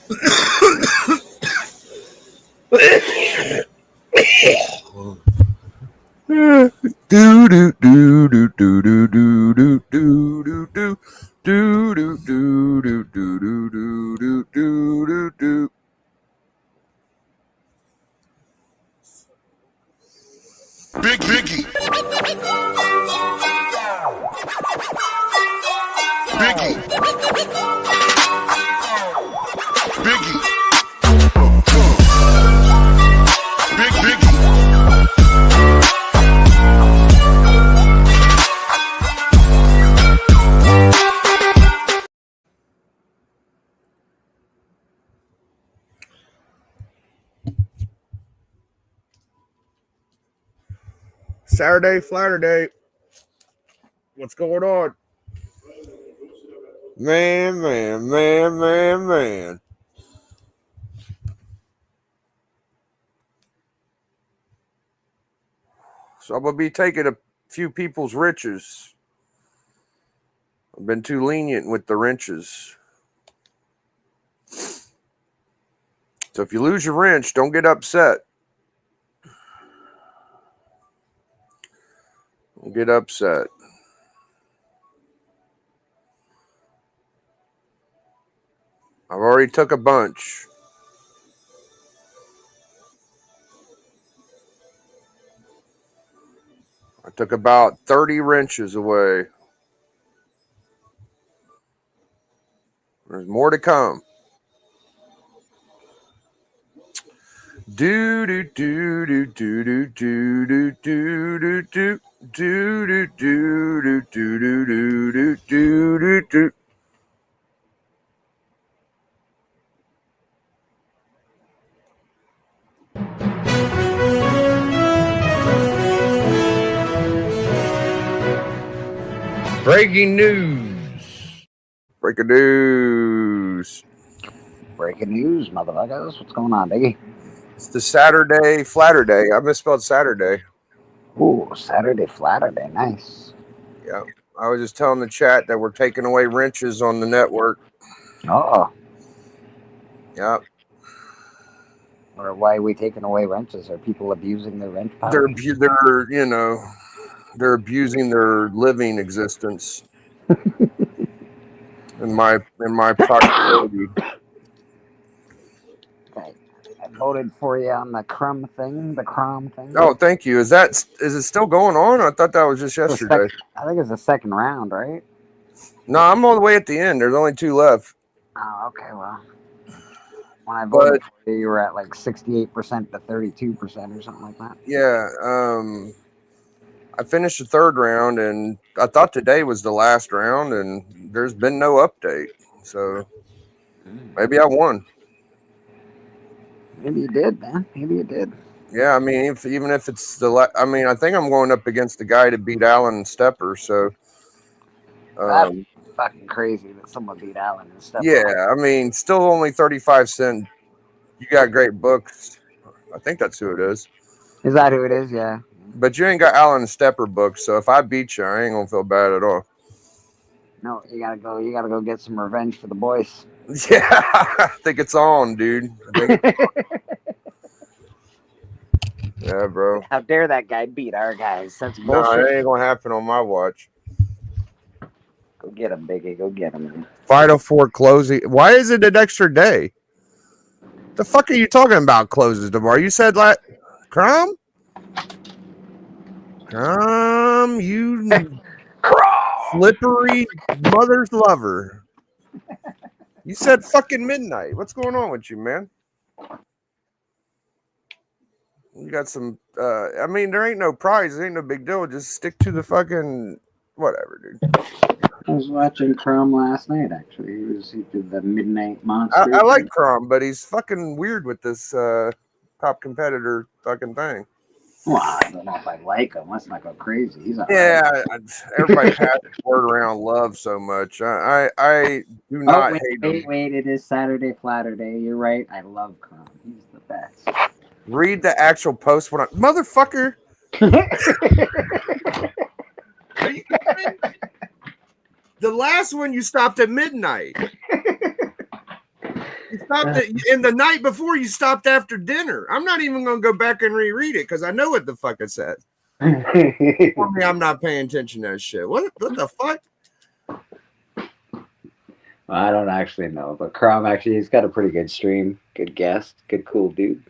Do do do do do do do do do do do do do do do do do do do do. Biggie. Biggie. Biggie. Biggie. Saturday, flatterday. What's going on? Man. So I'm going to be taking a few people's wrenches. I've been too lenient with the wrenches. So if you lose your wrench, don't get upset. Don't get upset. I've already took a bunch. I took about 30 wrenches away. There's more to come. Do do do do do do do do do do do do do do do do do do do. Breaking news. Breaking news. Breaking news, motherfuckers. What's going on, Biggie? It's the Saturday flatterday. I misspelled Saturday. Ooh, Saturday flatterday. Nice. Yeah. I was just telling the chat that we're taking away wrenches on the network. Oh. Yeah. Or why are we taking away wrenches? Are people abusing their wrench power? They're abusing their living existence. in my proximity. Okay. I voted for you on the Crom thing. Oh, thank you. Is it still going on? I thought that was just yesterday. I think it's the second round, right? No, I'm all the way at the end. There's only 2 left. Oh, okay. Well, when I voted for you were at like 68% to 32% or something like that. Yeah. I finished the 3rd round, and I thought today was the last round, and there's been no update. So maybe I won. Maybe you did, man. Maybe you did. Yeah, I mean, even if it's I think I'm going up against the guy to beat Allen and Stepper. So that's fucking crazy that someone beat Allen and Stepper. Yeah, I mean, still only 35 cents. You got great books. I think that's who it is. Is that who it is? Yeah. But you ain't got Allen and Stepper books, so if I beat you, I ain't gonna feel bad at all. No, you gotta go get some revenge for the boys. Yeah, I think it's on, dude. Yeah, bro. How dare that guy beat our guys? That's bullshit. No, it ain't gonna happen on my watch. Go get him, Biggie. Go get him, man. Final 4 closing. Why is it an extra day? The fuck are you talking about? Closes tomorrow? You said like, Crom, you slippery mother's lover. You said fucking midnight. What's going on with you, man? You got some. I mean, there ain't no prize. It ain't no big deal. Just stick to the fucking whatever, dude. I was watching Crom last night. Actually, he did the Midnight Monster. I like Crom, but he's fucking weird with this top competitor fucking thing. Well, I don't know if I like him. Let's not go crazy. He's Everybody passes the word around love so much. I do not hate him. Wait, it is Saturday Flatterday. You're right. I love Crom. He's the best. Read the actual post when motherfucker. Are you kidding? The last one you stopped at midnight. You stopped it, and the night before you stopped after dinner. I'm not even going to go back and reread it because I know what the fuck it said. Tell me I'm not paying attention to that shit. What the fuck? I don't actually know, but Crom actually he's got a pretty good stream, good guest, good cool dude.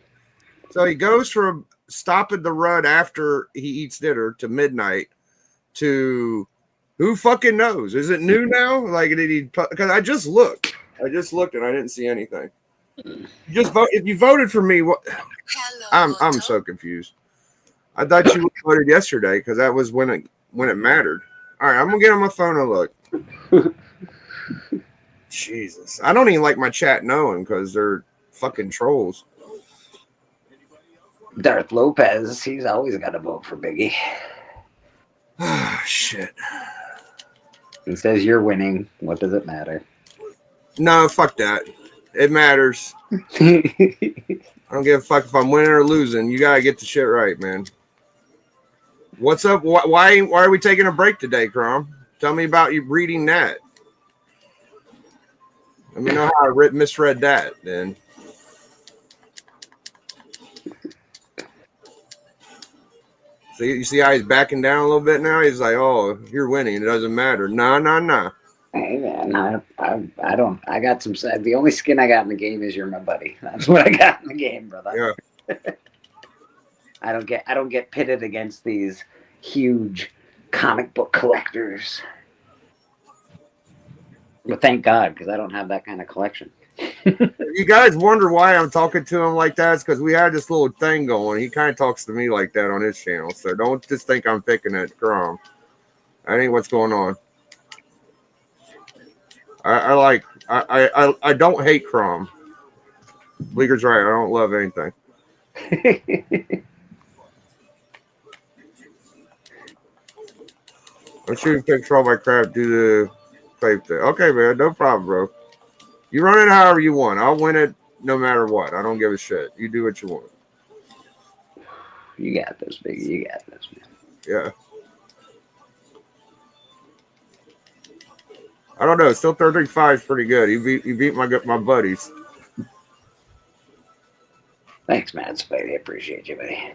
So he goes from stopping the run after he eats dinner to midnight to who fucking knows? Is it new now? Like did he? Because I just looked and I didn't see anything. Just vote if you voted for me. What? I'm so confused. I thought you voted yesterday because that was when it mattered. All right, I'm gonna get on my phone and look. Jesus, I don't even like my chat knowing because they're fucking trolls. Darth Lopez, he's always got to vote for Biggie. Shit. He says you're winning. What does it matter? No, fuck that. It matters. I don't give a fuck if I'm winning or losing. You gotta get the shit right, man. What's up? Why are we taking a break today, Crom? Tell me about you reading that. Let me know how I misread that, then. So you see how he's backing down a little bit now? He's like, oh, you're winning. It doesn't matter. No. Hey, man, I don't. I got some. The only skin I got in the game is you're my buddy. That's what I got in the game, brother. Yeah. I don't get pitted against these huge comic book collectors. But thank God, because I don't have that kind of collection. You guys wonder why I'm talking to him like that? It's because we had this little thing going. He kind of talks to me like that on his channel. So don't just think I'm picking at Crom. That ain't what's going on. I don't hate Crom. Bleeker's right. I don't love anything. I'm shooting pictures all my crap due to tape thing. Okay, man, no problem, bro. You run it however you want. I'll win it no matter what. I don't give a shit. You do what you want. You got this, Biggie. You got this, man. Yeah. I don't know. Still 35 is pretty good. You beat my buddies. Thanks, man. Spidey. I appreciate you, buddy.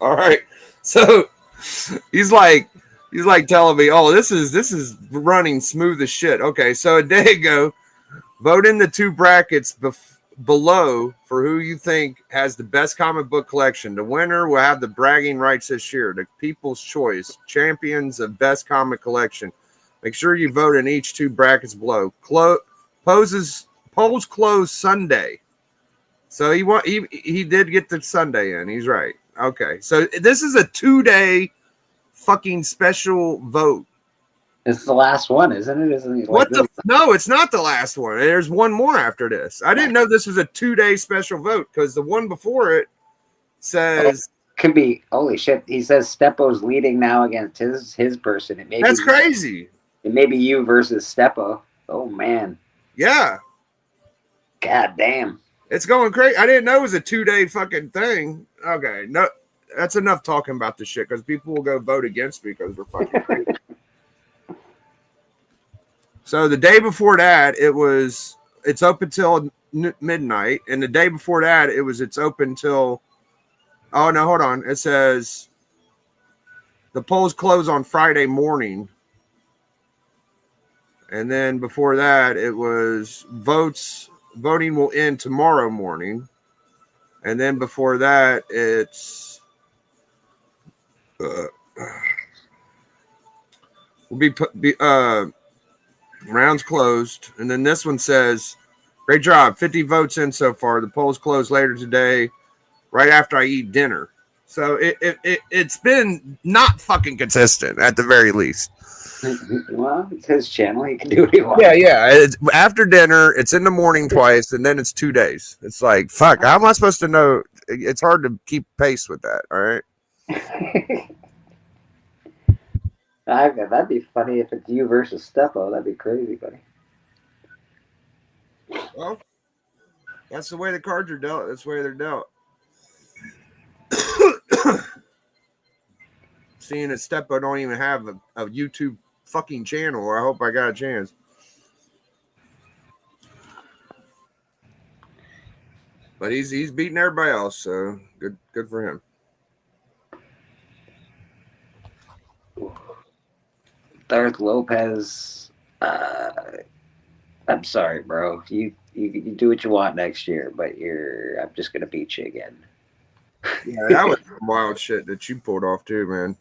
All right. So he's like telling me, oh, this is running smooth as shit. Okay, so a day ago, vote in the two brackets below for who you think has the best comic book collection. The winner will have the bragging rights this year. The People's Choice Champions of Best Comic Collection. Make sure you vote in each two brackets below. Polls close Sunday. So he did get the Sunday in. He's right. Okay, so this is a 2-day fucking special vote. It's the last one, isn't it? Isn't it? What the? No, it's not the last one. There's one more after this. I didn't know this was a 2-day special vote because the one before it says could be. Holy shit! He says Steppo's leading now against his person. That's crazy. It may be you versus Steppo. Oh man. Yeah. God damn. It's going crazy. I didn't know it was a 2-day fucking thing. Okay, no, that's enough talking about this shit because people will go vote against me because we're fucking crazy. So the day before that, it's open till midnight, and the day before that, it's open till. Oh no, hold on. It says the polls close on Friday morning, and then before that, it was voting will end tomorrow morning, and then before that, it's will be rounds closed, and then this one says, "Great job, 50 votes in so far. The polls close later today, right after I eat dinner." So it's been not fucking consistent at the very least. Well, it's his channel. He can do what he wants. Yeah. It's after dinner. It's in the morning twice, and then it's 2 days. It's like, fuck, how am I supposed to know? It's hard to keep pace with that, all right? That'd be funny if it's you versus Steppo. That'd be crazy, buddy. Well, that's the way the cards are dealt. That's the way they're dealt. Seeing that Steppo don't even have a YouTube fucking channel, I hope I got a chance. but he's beating everybody else, so good for him. Darth Lopez. I'm sorry, bro. You do what you want next year, but I'm just gonna beat you again. Yeah, that was some wild shit that you pulled off too, man.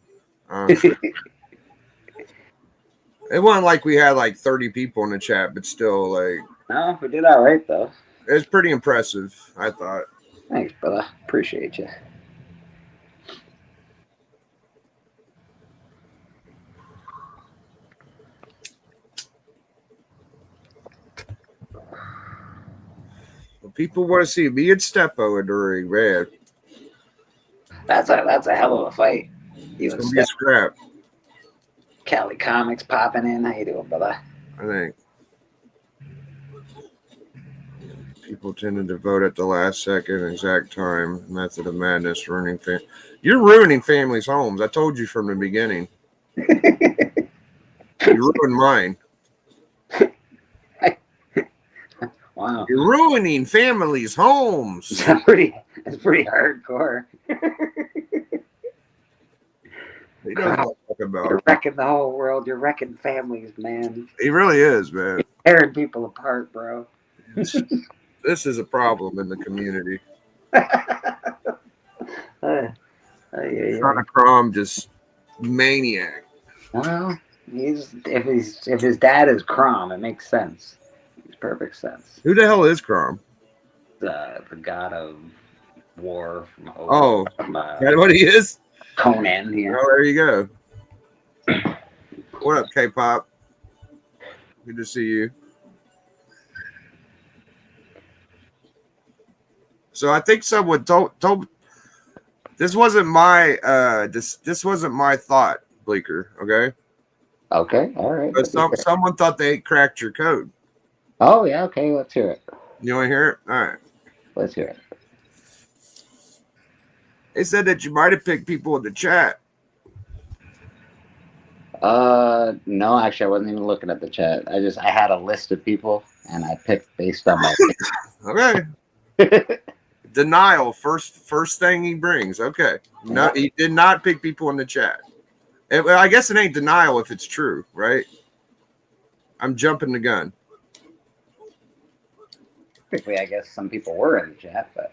It wasn't like we had like 30 people in the chat, but still, like, No, we did all right though. it was pretty impressive, I thought. Thanks, brother. Appreciate you. Well, people want to see me and Steppo in the ring, man. That's a hell of a fight. It's gonna be a scrap. Cali Comics popping in. How you doing, brother? I think people tended to vote at the last second, exact time, method of madness, ruining You're ruining families' homes. I told you from the beginning. You ruined mine. Wow. You're ruining families' homes. That's pretty hardcore. He knows what I'm talking about. You're wrecking the whole world. You're wrecking families, man. He really is, man. Tearing people apart, bro. This is a problem in the community. Crom just maniac. Well, if his dad is Crom, it makes sense. Makes perfect sense. Who the hell is Crom? The god of war from that what he is? Conan here. Oh, there you go. What up, K-pop? Good to see you. So I think someone told this wasn't my this wasn't my thought, Bleeker. Okay. Okay. All right. But someone thought they cracked your code. Oh yeah. Okay. Let's hear it. You want to hear it? All right. Let's hear it. They said that you might have picked people in the chat. No, actually, I wasn't even looking at the chat. I had a list of people, and I picked based on my. Okay. Denial, first thing he brings. Okay. No, he did not pick people in the chat. Well, I guess it ain't denial if it's true, right? I'm jumping the gun. Typically, I guess some people were in the chat, but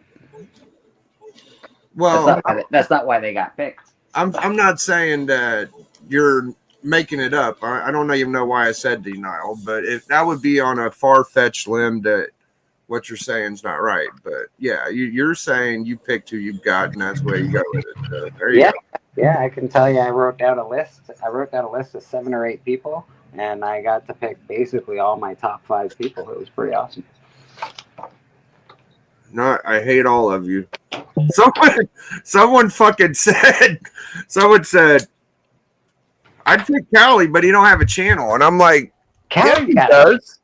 well, that's not why they got picked. I'm not saying that you're making it up. I don't even know why I said denial, but if that would be on a far-fetched limb that what you're saying is not right. But yeah, you're saying you picked who you've got, and that's where you go with it. So there you go. Yeah, I can tell you I wrote down a list. I wrote down a list of 7 or 8 people, and I got to pick basically all my top 5 people. It was pretty awesome. No, I hate all of you. Someone said, I'd pick Callie, but he don't have a channel. And I'm like, Callie he does.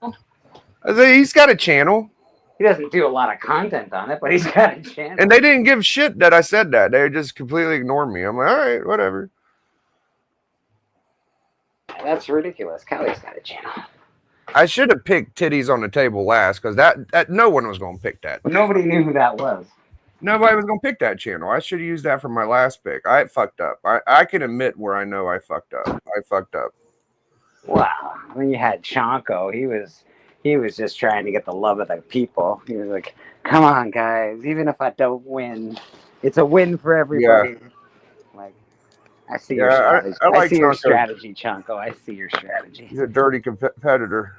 I say, he's got a channel. He doesn't do a lot of content on it, but he's got a channel. And they didn't give shit that I said that. They just completely ignored me. I'm like, all right, whatever. That's ridiculous. Callie's got a channel. I should have picked titties on the table last because that no one was going to pick that. Nobody knew who that was. Nobody was going to pick that channel. I should have used that for my last pick. I fucked up. I can admit where I know I fucked up. I fucked up. Wow. When you had Chonko, he was just trying to get the love of the people. He was like, come on, guys. Even if I don't win, it's a win for everybody. Yeah. Like, I see your strategy. I see your strategy, Chonko. I see your strategy. He's a dirty competitor.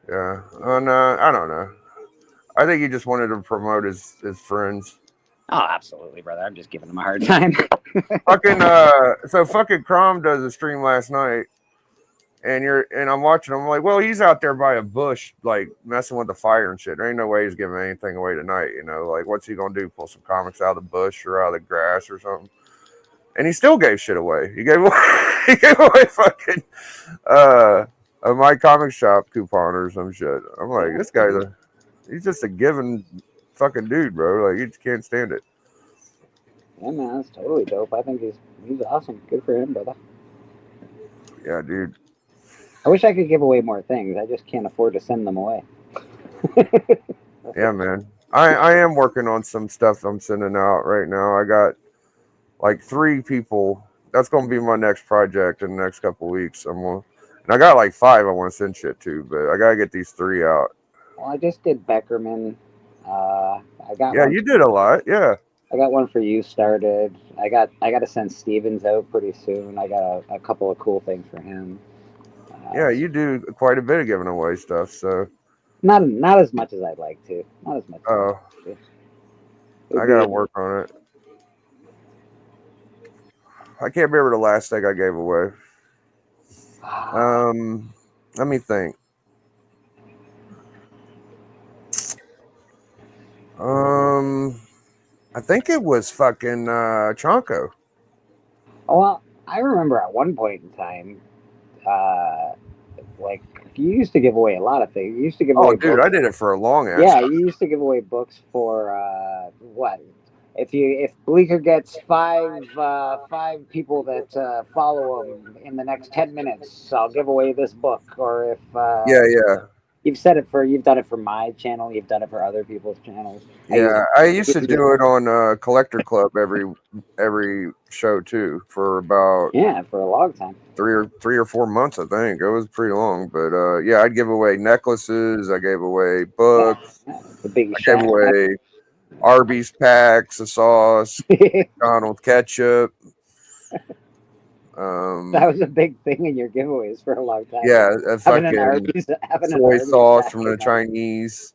Yeah. And, I don't know. I think he just wanted to promote his friends. Oh, absolutely, brother. I'm just giving him a hard time. Fucking Crom does a stream last night. And I'm watching him. I'm like, well, he's out there by a bush, like messing with the fire and shit. There ain't no way he's giving anything away tonight, you know. Like, what's he gonna do? Pull some comics out of the bush or out of the grass or something? And he still gave shit away. He gave away fucking my comic shop coupon or some shit. I'm like, this guy's he's just a giving fucking dude, bro. Like, you just can't stand it. Yeah, man, that's totally dope. I think he's awesome. Good for him, brother. Yeah, dude. I wish I could give away more things. I just can't afford to send them away. Yeah, man. I am working on some stuff I'm sending out right now. I got like 3 people. That's gonna be my next project in the next couple weeks. And I got like 5 I want to send shit to, but I gotta get these 3 out. Well, I just did Beckerman. I got Yeah, one. you did a lot. Yeah, I got one for you started. I got to send Stevens out pretty soon. I got a couple of cool things for him. yeah, you do quite a bit of giving away stuff. So, Not as much as I'd like to. Not as much as I'd oh, like to. I It'd gotta be work on it. I can't remember the last thing I gave away. Let me think. I think it was fucking Chonko. well, I remember at one point in time, uh, like you used to give away a lot of things. You used to give Oh, away dude, I books. did it for a long ass Yeah, time. you used to give away books for what? If Bleecker gets five people that follow him in the next 10 minutes, I'll give away this book. Or if Yeah, yeah, you've done it for my channel, you've done it for other people's channels. yeah. I used to used to do it on Collector Club every show too for about yeah, for a long time. 3 or 4 months. I think it was pretty long, but yeah, I'd give away necklaces. I gave away Yeah, books. yeah, the big I gave shot. away Arby's packs of sauce, McDonald's ketchup. That Um, was a big thing in your giveaways for a long time. yeah, a fucking Having an soy Arby's sauce from the packet. Chinese.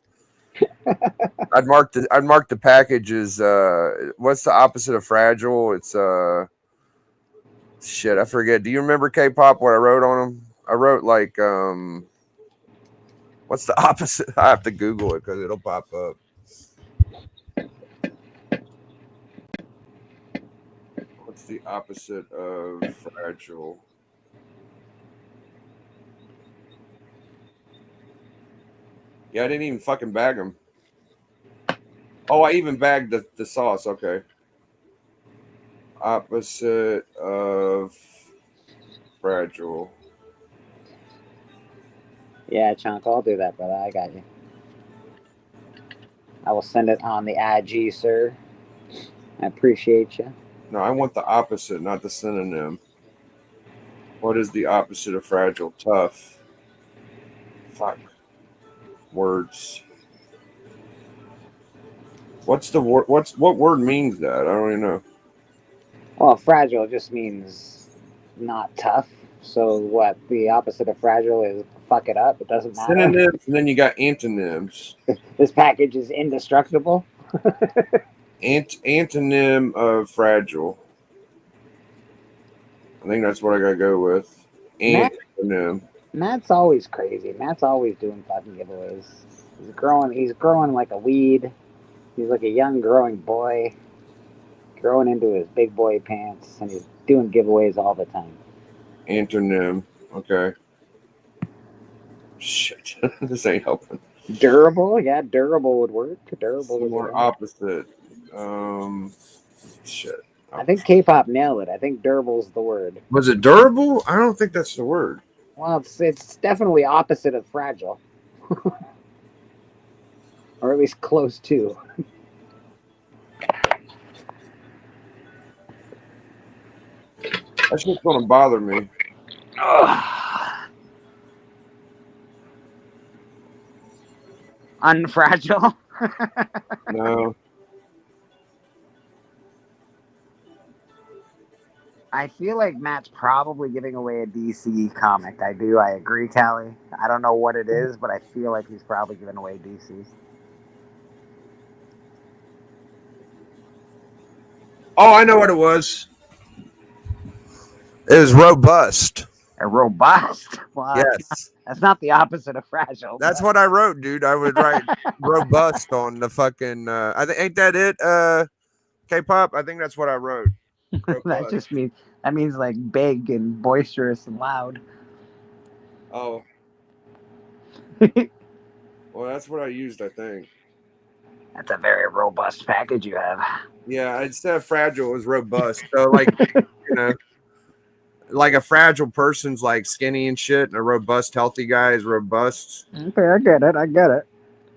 I'd mark the package as what's the opposite of fragile? It's shit, I forget. Do you remember K-pop what I wrote on them? I wrote like what's the opposite? I have to Google it because it'll pop up. What's the opposite of fragile? Yeah, I didn't even fucking bag them. Oh, I even bagged the sauce. Okay. Opposite of fragile. Yeah, Chunk, I'll do that, brother. I got you. I will send it on the IG, sir. I appreciate you. No, I want the opposite, not the synonym. What is the opposite of fragile? Tough. Fuck. Words. What's the word? What word means that? I don't even know. Well, fragile just means not tough. So what? The opposite of fragile is fuck it up. It doesn't matter. Synonyms, and then you got antonyms. This package is indestructible. Antonym of fragile. I think that's what I gotta go with. Antonym. Matt's always crazy. Matt's always doing fucking giveaways. He's growing like a weed. He's like a young growing boy, growing into his big boy pants, and he's doing giveaways all the time. Antonym. Okay. Shit. This ain't helping. Durable, yeah, durable would work. Durable would More work. opposite. Shit. I think K-pop nailed it. I think durable's the word. Was it durable? I don't think that's the word. Well, it's definitely opposite of fragile, or at least close to. That's just gonna bother me. Unfragile. No. I feel like Matt's probably giving away a DC comic. I do. I agree, Callie. I don't know what it is, but I feel like he's probably giving away DC. Oh, I know what it was. It was robust. A robust. Well, Yes. that's not the opposite of fragile. That's what I wrote, dude. I would write robust on the fucking I think ain't that it? K-pop? I think that's what I wrote. That means like big and boisterous and loud. Oh. Well, that's what I used, I think. That's a very robust package you have. Yeah, instead of fragile, it was robust. So, like, you know, like a fragile person's like skinny and shit, and a robust, healthy guy is robust. Okay, I get it.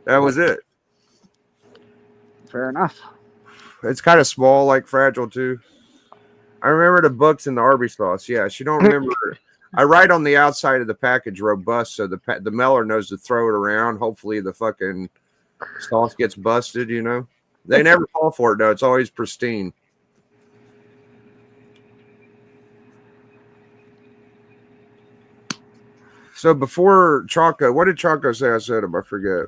That was it. Fair enough. It's kind of small, like Fragile too. I remember the books and the Arby's sauce. Yeah, she don't remember. I write on the outside of the package robust, so the mailer knows to throw it around. Hopefully, the fucking sauce gets busted. You know, they never fall for it though. It's always pristine. So before Choco, what did Choco say? I said him. I forget.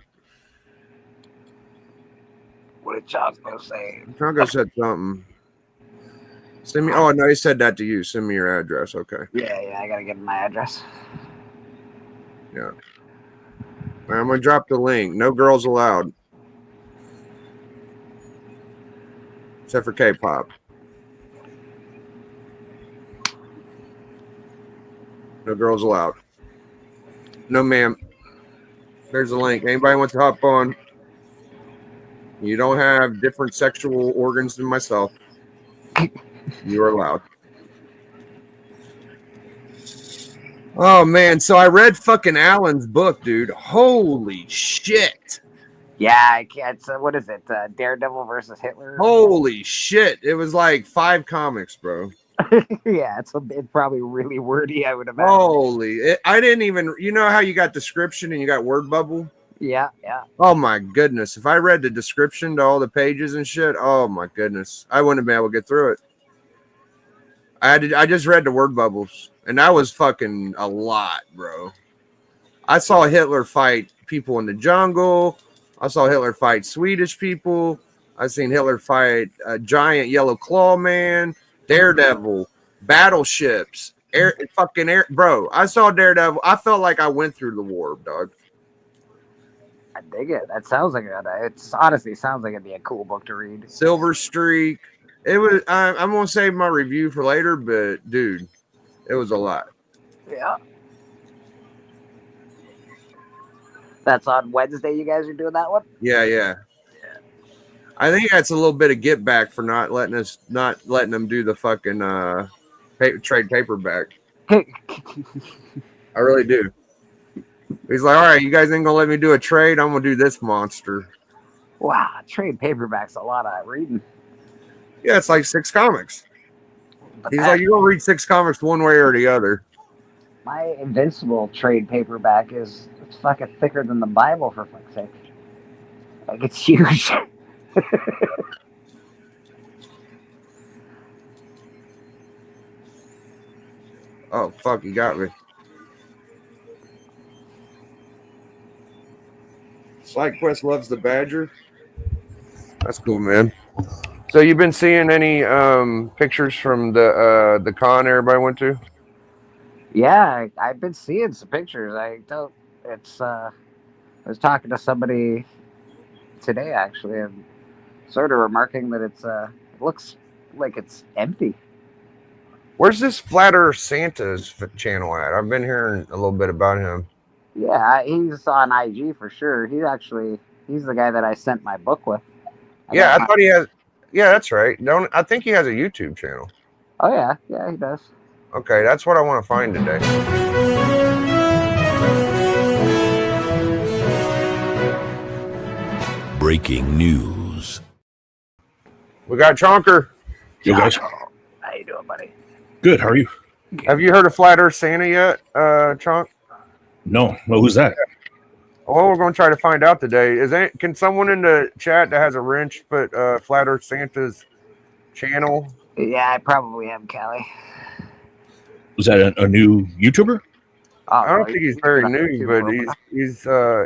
What did Choco say? Choco said something. Send me. Oh no, he said that to you. Send me your address. Okay. Yeah, I gotta give him my address. Yeah. I'm gonna drop the link. No girls allowed, except for K-pop. No girls allowed. No, ma'am. There's a link. Anybody wants to hop on? You don't have different sexual organs than myself. You are allowed. Oh man, so I read fucking Alan's book, dude. Holy shit. Yeah, it's what is it? Daredevil versus Hitler. Holy shit. It was like 5 comics, bro. Yeah, it's probably really wordy, I would imagine. Holy. I didn't even, you know how you got description and you got word bubble? Yeah. Oh my goodness. If I read the description to all the pages and shit, oh my goodness. I wouldn't have been able to get through it. I just read the word bubbles, and that was fucking a lot, bro. I saw Hitler fight people in the jungle. I saw Hitler fight Swedish people. I seen Hitler fight a giant yellow claw man, Daredevil, battleships, air, bro. I saw Daredevil. I felt like I went through the war, dog. I dig it. That sounds like it's honestly sounds like it'd be a cool book to read. Silver Streak. It was. I'm gonna save my review for later, but dude, it was a lot. Yeah. That's on Wednesday. You guys are doing that one? Yeah. I think that's a little bit of get back for not letting them do the fucking trade paperback. I really do. He's like, all right, you guys ain't gonna let me do a trade. I'm gonna do this monster. Wow, trade paperbacks a lot of reading. Yeah, it's like 6 comics. He's like, you're gonna read 6 comics one way or the other. My Invincible trade paperback it's fucking thicker than the Bible, for fuck's sake. Like, it's huge. Oh fuck, you got me. SideQuest loves the Badger. That's cool, man. So you've been seeing any pictures from the con everybody went to? Yeah, I've been seeing some pictures. I was talking to somebody today actually, and sort of remarking that it looks like it's empty. Where's this Flat Earth Santa's channel at? I've been hearing a little bit about him. Yeah, he's on IG for sure. He's the guy that I sent my book with. I thought he has. Yeah, that's right. I think he has a YouTube channel. Oh yeah, he does. Okay, that's what I want to find today. Breaking news. We got Chonker. You guys. How you doing, buddy? Good. How are you? Have you heard of Flat Earth Santa yet, Chonk? No. Well, who's that? Well, we're going to try to find out today. Can someone in the chat that has a wrench put Flat Earth Santa's channel? Yeah, I probably am, Callie. Was that a new YouTuber? I don't think he's very new, but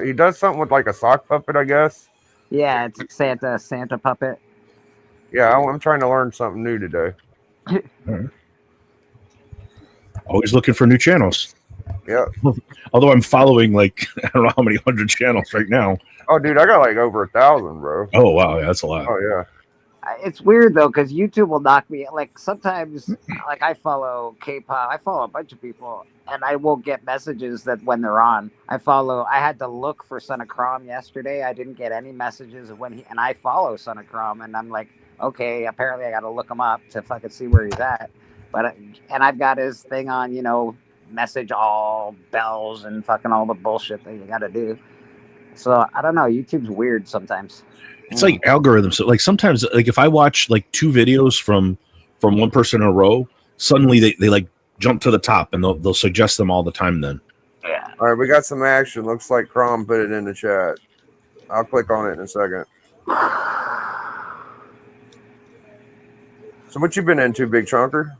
he does something with like a sock puppet, I guess. Yeah, it's a Santa puppet. Yeah, I'm trying to learn something new today. Right. Always looking for new channels. Yeah. Although I'm following like I don't know how many 100 channels right now. Oh, dude, I got like over 1,000, bro. Oh wow, yeah, that's a lot. Oh yeah. It's weird though, because YouTube will knock me. Like sometimes, like I follow K-pop, I follow a bunch of people, and I will get messages that when they're on. I had to look for Son of Crom yesterday. I didn't get any messages of when and I follow Son of Crom, and I'm like, okay, apparently I got to look him up to fucking see where he's at. But and I've got his thing on, message all bells and fucking all the bullshit that you got to do. So I don't know. YouTube's weird sometimes. It's like algorithms. So like sometimes, like if I watch like 2 videos from one person in a row, suddenly they like jump to the top and they'll suggest them all the time. Then Yeah. All right, we got some action. Looks like Crom put it in the chat. I'll click on it in a second. So what you been into, Big Chunker?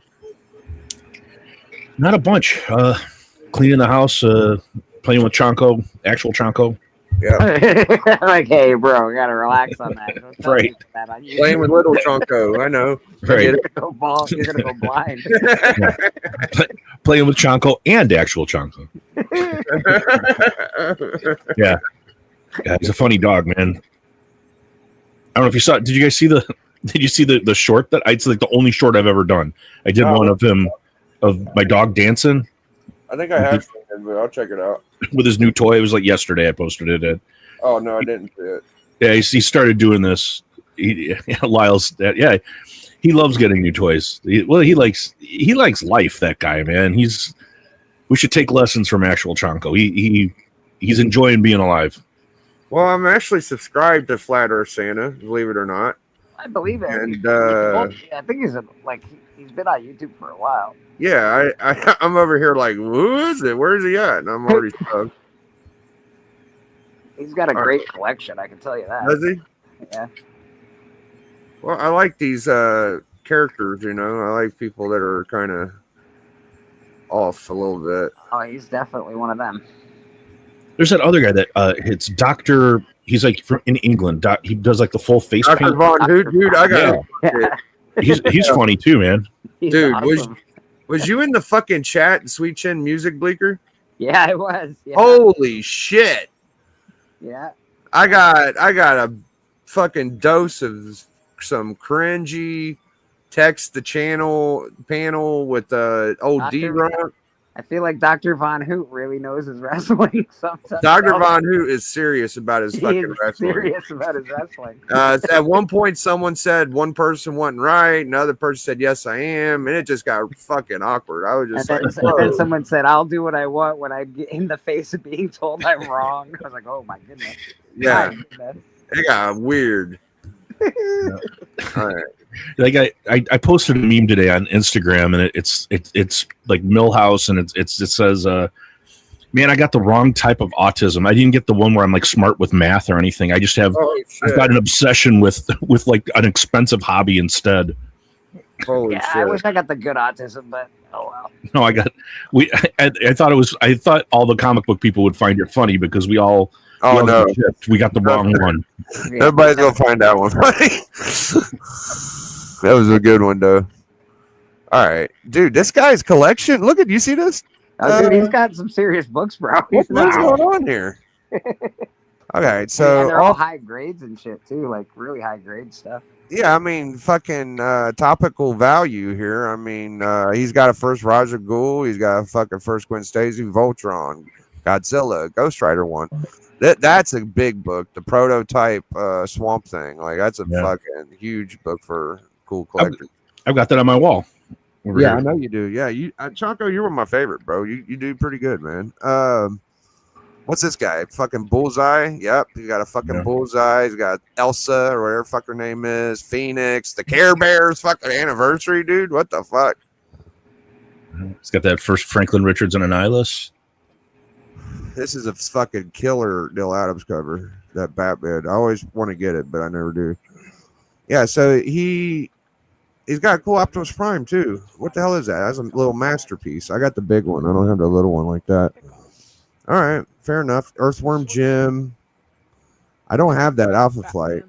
not a bunch. Cleaning the house, playing with Chonko, actual Chonko. Yeah, Like, hey, bro, you gotta relax on that. Don't tell Right. me that on YouTube. playing with little Chonko. I know. Right. You're gonna go bald. You're gonna go blind. Playing with Chonko and actual Chonko. Yeah, he's a funny dog, man. I don't know if you saw. Did you guys see the? Did you see the short that it's like the only short I've ever done? I did one of him of my dog dancing I think I have seen it, but I'll check it out. with his new toy. It was like yesterday. I posted it. Oh no, I didn't see it. Yeah, he started doing this. Lyle's yeah, he loves getting new toys. He likes life. That guy, man. We should take lessons from actual Chonko. He's enjoying being alive. Well, I'm actually subscribed to Flat Earth Santa, believe it or not. I believe it. And I think he's he's been on YouTube for a while. yeah, I'm over here like, who is it? Where's he at? And I'm already stuck. He's got a great collection, I can tell you that. Does he? Yeah. Well, I like these characters, you know. I like people that are kind of off a little bit. Oh, he's definitely one of them. There's that other guy that it's Dr. He's like from in England. He does like the full face Dr. paint. Von Hoot, dude, I got Yeah. He's funny too, man. He's Dude, awesome. was you in the fucking chat, Sweet Chin Music Bleaker? Yeah, it was. Yeah. Holy shit. Yeah. I got a fucking dose of some cringy text the channel panel with old Dr. D-Rock. I feel like Dr. Von Hoot really knows his wrestling. Sometimes. Dr. Von Hoot is serious about his He fucking is wrestling. serious about his wrestling. At one point, someone said one person wasn't right, another person said yes, I am, and it just got fucking awkward. I was And just then, like, and then whoa. someone said, "I'll do what I want when I get in the face of being told I'm wrong." I was like, "Oh my goodness!" Yeah, My goodness. it got weird. All right. Like I posted a meme today on Instagram, and it's like Millhouse, and it says, "Man, I got the wrong type of autism. I didn't get the one where I'm like smart with math or anything. I just have Holy I've shit. got an obsession with like an expensive hobby instead." Holy Yeah, I shit. wish I got the good autism, but oh well. No, I thought all the comic book people would find it funny because we all Oh love no. the shit. We got the wrong one. Yeah. Everybody's gonna find that one funny. That was a good one though. All right. Dude, this guy's collection. Look at you see this? Oh, dude, he's got some serious books, bro. What's He's not- going on here? Okay, and so they're all high grades and shit too, like really high grade stuff. yeah, I mean, fucking topical value here. I mean, he's got a first Raja Ghul, he's got a fucking first Gwen Stacy, Voltron, Godzilla, Ghost Rider one. That's a big book. The prototype Swamp Thing, like that's a Yeah. fucking huge book for cool collectors. I've got that on my wall. over Yeah, here. I know you do. Yeah, you Chonko, you're one of my favorite, bro. You do pretty good, man. What's this guy? Fucking Bullseye. Yep, he got a fucking Yeah. Bullseye. He's got Elsa or whatever fuck her name is. Phoenix, the Care Bears fucking anniversary, dude. What the fuck? It's got that first Franklin Richards and Annihilus. This is a fucking killer Neil Adams cover. That Batman. I always want to get it, but I never do. Yeah, so he's got a cool Optimus Prime too. What the hell is that? That's a little masterpiece. I got the big one. I don't have the little one like that. All right, fair enough. Earthworm Jim. I don't have that Alpha Flight.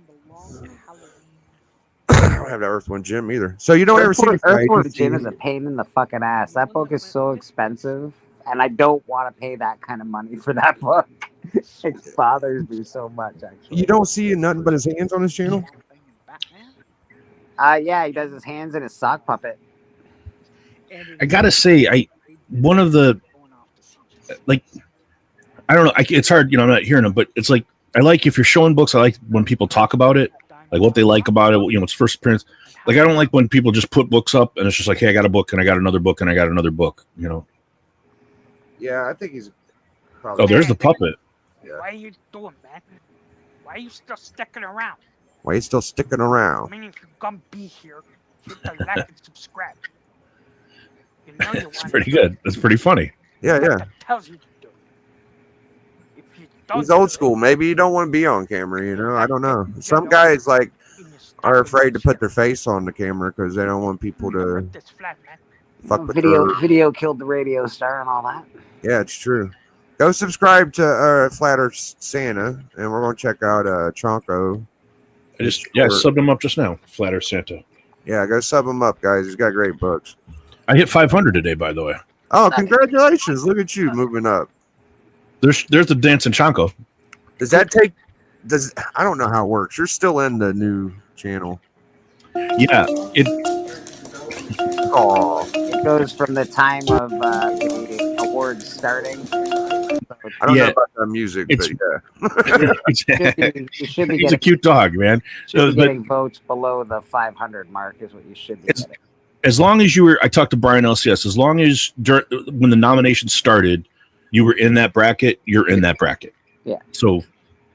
I don't have that Earthworm Jim either. So you don't ever see Earthworm Jim is a pain in the fucking ass. That book is so expensive, and I don't want to pay that kind of money for that book. It bothers me so much, actually. You don't see nothing but his hands on his channel? Yeah, he does his hands and his sock puppet. I gotta say, one of the like, I don't know. It's hard, I'm not hearing them, but it's like I like if you're showing books. I like when people talk about it, like what they like about it. It's first appearance. Like I don't like when people just put books up and it's just like, hey, I got a book and I got another book and I got another book. Yeah, I think he's probably. Oh, there's the puppet. Yeah. What are you doing, man? Why are you still sticking around? Why are you still sticking I around? mean, if you're gonna be here, hit the like and subscribe. You know you It's want pretty good. It's pretty funny. Yeah, yeah. That tells you to do. If you don't He's old do school. Maybe you don't want to be on camera, you know? I don't know. Get Some over guys like and you stop are with afraid to that put shit. their face on the camera because they don't want people Look to at this flat, man. fuck with Video their... video killed the radio star and all that. Yeah, it's true. Go subscribe to Flatter Santa, and we're gonna check out Chonko. I subbed him up just now. Flatter Santa. Yeah, go sub him up, guys. He's got great books. I hit 500 today, by the way. Oh, congratulations! Look at you moving up. There's the dancing Chonko. Does that take? I don't know how it works. You're still in the new channel. Yeah, Oh, It goes from the time of the awards starting. I don't Yeah. know about the music, but yeah. You should be he's a getting, cute dog, man. should be But getting votes below the 500 mark is what you should be getting. as long as you were, I talked to Brian LCS. As long as when the nomination started, you were in that bracket. You're in that bracket. Yeah. So,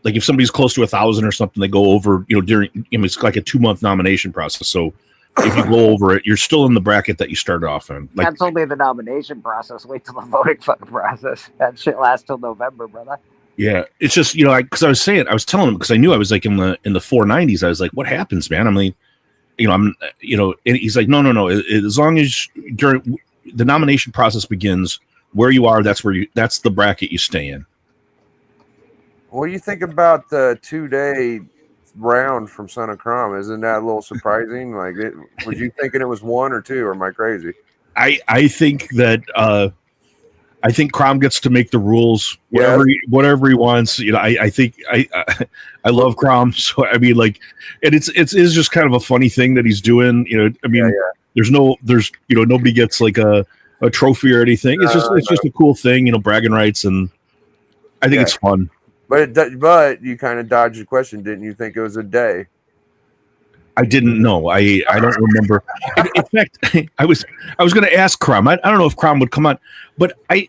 like, if somebody's close to 1,000 or something, they go over. During it's like a 2-month nomination process. So, if you go over it, you're still in the bracket that you started off in. Like, That's only the nomination process. Wait till the voting fucking process. That shit lasts till November, brother. yeah, it's just because I was telling him because I knew I was like in the 490s. I was like, what happens, man? I mean, and he's like, no. As long as during the nomination process begins, where you are, that's the bracket you stay in. What do you think about the 2-day round from Son of Crom? Isn't that a little surprising? Like, was you thinking it was 1 or 2, or am I crazy? I think that I think Crom gets to make the rules whatever he wants. I think I love Crom, so I mean, like, and it's just kind of a funny thing that he's doing. I mean, there's nobody gets like a trophy or anything. It's just a cool thing, bragging rights, and I think it's fun. But you kind of dodged the question, didn't you? Think it was a day? I didn't know. I don't remember. In fact, I was going to ask Crom. I don't know if Crom would come on, but I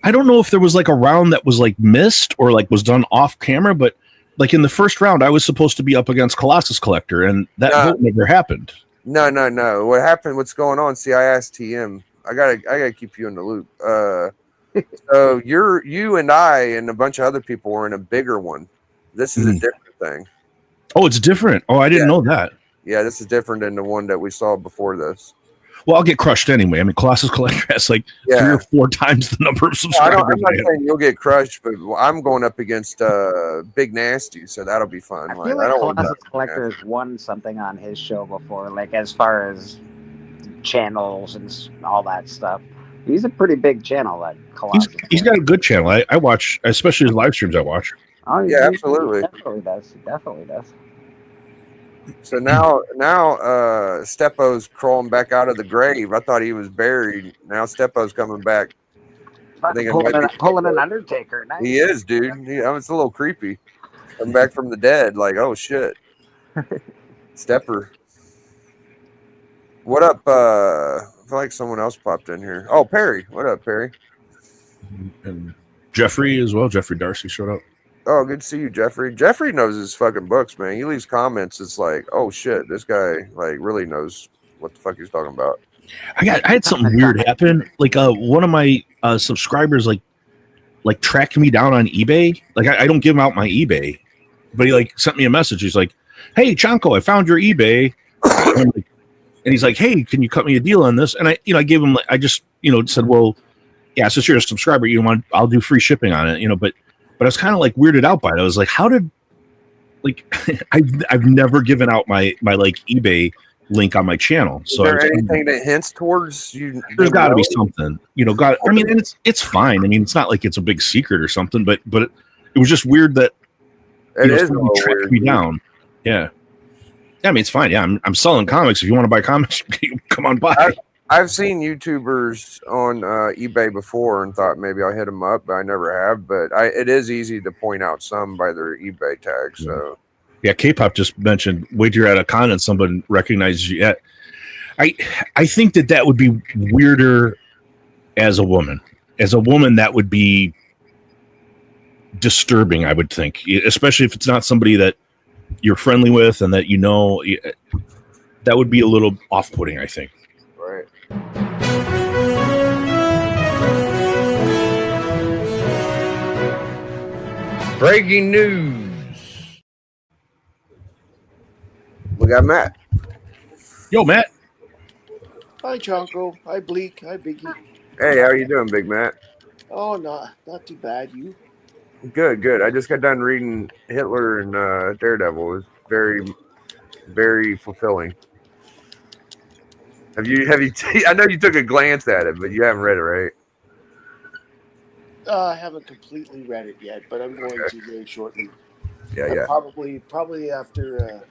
don't know if there was like a round that was like missed or like was done off camera. But like in the first round, I was supposed to be up against Colossus Collector, and that vote never happened. No. What happened? What's going on? See, I asked TM. I gotta keep you in the loop. So you and I and a bunch of other people were in a bigger one. This is a different thing. Oh, it's different. Oh, I didn't know that. Yeah, this is different than the one that we saw before this. Well, I'll get crushed anyway. I mean, Colossus Collector has like 3 or 4 times the number of subscribers. I'm not saying you'll get crushed, but I'm going up against Big Nasty, so that'll be fun. I feel like Colossus Collector has won something on his show before, like as far as channels and all that stuff. He's a pretty big channel, that Colossus. He's got a good channel. I watch, especially his live streams I watch. Oh, yeah, absolutely. He definitely does. So now Steppo's crawling back out of the grave. I thought he was buried. Now Steppo's coming back. I think pulling an Undertaker. Nice. He is, dude. It's a little creepy. Coming back from the dead, like, oh shit. Stepper. What up? I feel like someone else popped in here. Oh, Perry. What up, Perry? And Jeffrey as well. Jeffrey Darcy showed up. Oh, good to see you, Jeffrey. Jeffrey knows his fucking books, man. He leaves comments. It's like, oh shit, this guy like really knows what the fuck he's talking about. I had something weird happen. Like one of my subscribers like tracked me down on eBay. Like I don't give him out my eBay, but he like sent me a message. He's like, "Hey, Chonko, I found your eBay." And he's like, "Hey, can you cut me a deal on this?" And I gave him. I just said, "Well, yeah, since you're a subscriber, I'll do free shipping on it." But I was kind of like weirded out by it. I was like, "How did like I've never given out my like eBay link on my channel." So is there anything that hints towards you? There's got to be something. I mean, and it's fine. I mean, it's not like it's a big secret or something. But it was just weird that it is tracked me down. Yeah. Yeah, I mean, it's fine. Yeah, I'm selling comics. If you want to buy comics, come on by. I've seen YouTubers on eBay before and thought maybe I'll hit them up, but I never have. But it is easy to point out some by their eBay tag. So yeah, K-pop just mentioned, wait till you're at a con and someone recognizes you. I think that would be weirder as a woman. As a woman, that would be disturbing, I would think, especially if it's not somebody that you're friendly with and that you know. That would be a little off-putting, I think. Right. Breaking news. We got Matt. Yo, Matt. Hi, Chonko. Hi, Bleak. Hi, Biggie. Hey, how are you doing, Big Matt? Oh, not too bad. You? Good, good. I just got done reading Hitler and Daredevil. It was very, very fulfilling. Have you? I know you took a glance at it, but you haven't read it, right? I haven't completely read it yet, but I'm going to very shortly. Yeah. Probably after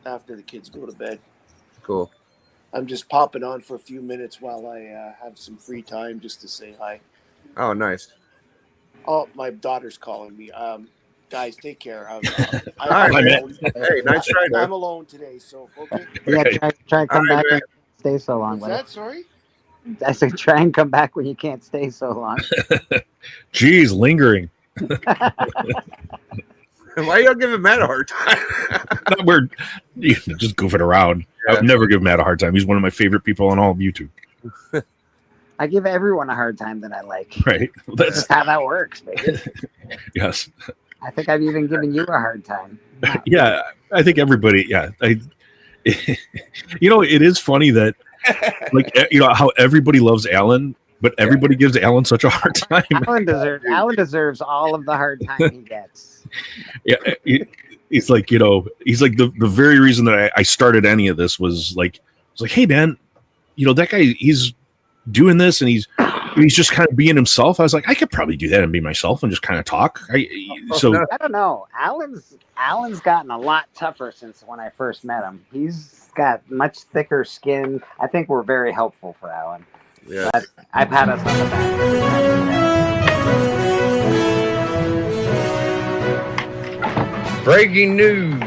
the kids go to bed. Cool. I'm just popping on for a few minutes while I have some free time just to say hi. Oh, nice. Oh, my daughter's calling me. Guys, take care. All right, man. Hey, nice try, I'm man. alone today, so okay. Yeah, try and come All right, back man. and stay so long. What's that? Sorry. I said try and come back when you can't stay so long. Jeez, lingering. Why are you giving Matt a hard time? We're just goofing around. I would never give Matt a hard time. He's one of my favorite people on all of YouTube. I give everyone a hard time that I like. Right. That's just how that works, baby. Yes. I think I've even given you a hard time. Yeah, I think everybody. Yeah, it is funny that, like, how everybody loves Alan, but everybody gives Alan such a hard time. Alan deserves all of the hard time he gets. Yeah, he's like the very reason that I started any of this was like, it's like, hey man, that guy, he's doing this and he's just kind of being himself. I was like, I could probably do that and be myself and just kind of talk. I don't know. Alan's gotten a lot tougher since when I first met him. He's got much thicker skin. I think we're very helpful for Alan. Yeah. But I've had us on the back. Breaking news.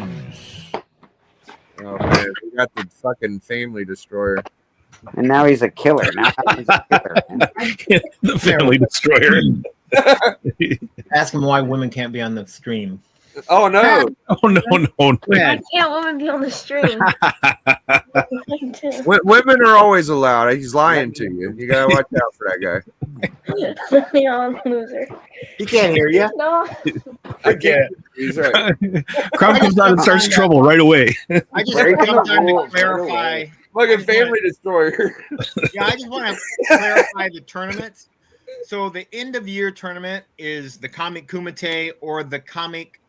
Oh man, we got the fucking family destroyer. And now he's a killer. Now he's a killer. The family destroyer. Ask him why women can't be on the stream. Oh no! Oh no! Why can't women be on the stream? Women are always allowed. He's lying to you. You gotta watch out for that guy. Yeah, loser. He can't hear you. No. I can't. He's right. Crumb comes out and starts trouble right away. I just want to clarify. Fucking family destroyer. Yeah, I just want to clarify the tournaments. So the end of year tournament is the comic kumite or the comic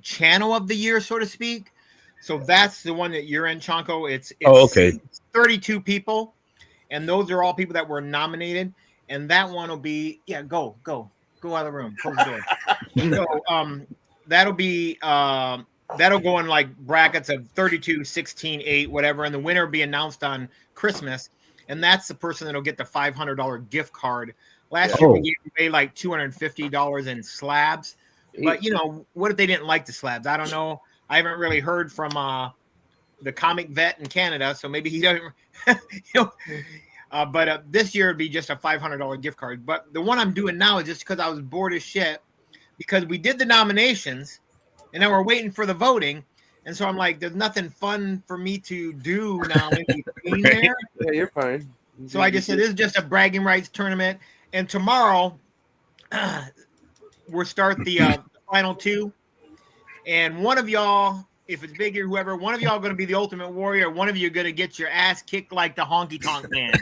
channel of the year, so to speak. So that's the one that you're in, Chonko. It's okay. 32 people, and those are all people that were nominated. And that one will be go out of the room, close the door. So that'll be that'll go in like brackets of 32, 16, 8, whatever, and the winner will be announced on Christmas. And that's the person that'll get the $500 gift card. Last year we gave away like $250 in slabs. But what if they didn't like the slabs? I don't know. I haven't really heard from the comic vet in Canada, so maybe he doesn't. But this year it'd be just a $500 gift card. But the one I'm doing now is just because I was bored as shit, because we did the nominations, and now we're waiting for the voting. And so I'm like, there's nothing fun for me to do now in between there. Yeah, you're fine. So I just said, this is just a bragging rights tournament. And tomorrow, we'll start the final two. And one of y'all, if it's Biggie or whoever, one of y'all going to be the Ultimate Warrior. One of you are going to get your ass kicked like the Honky Tonk Man.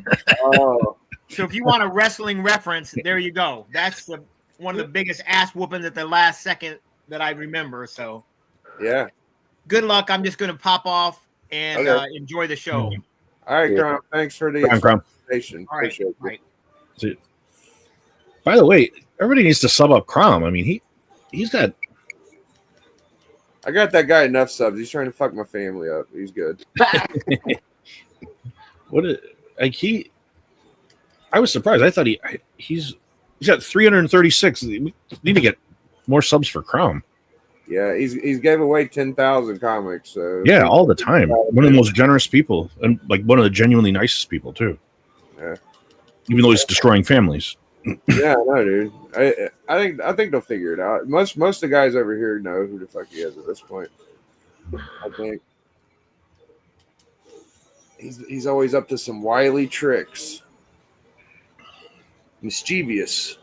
Oh. So if you want a wrestling reference, there you go. That's one of the biggest ass whoopings at the last second that I remember. So yeah. Good luck. I'm just going to pop off and enjoy the show. All right, Grom. Thanks for the information. All right. Appreciate it. By the way, everybody needs to sub up Crom. I mean, he's got. I got that guy enough subs. He's trying to fuck my family up. He's good. I was surprised. I thought he's got 336. We need to get more subs for Crom. Yeah, he's gave away 10,000 comics. So yeah, all the time. One of the most generous people, and like one of the genuinely nicest people too. Yeah. Even though he's destroying families. Yeah, I know, dude. I think they'll figure it out. Most of the guys over here know who the fuck he is at this point. I think he's always up to some wily tricks. Mischievous.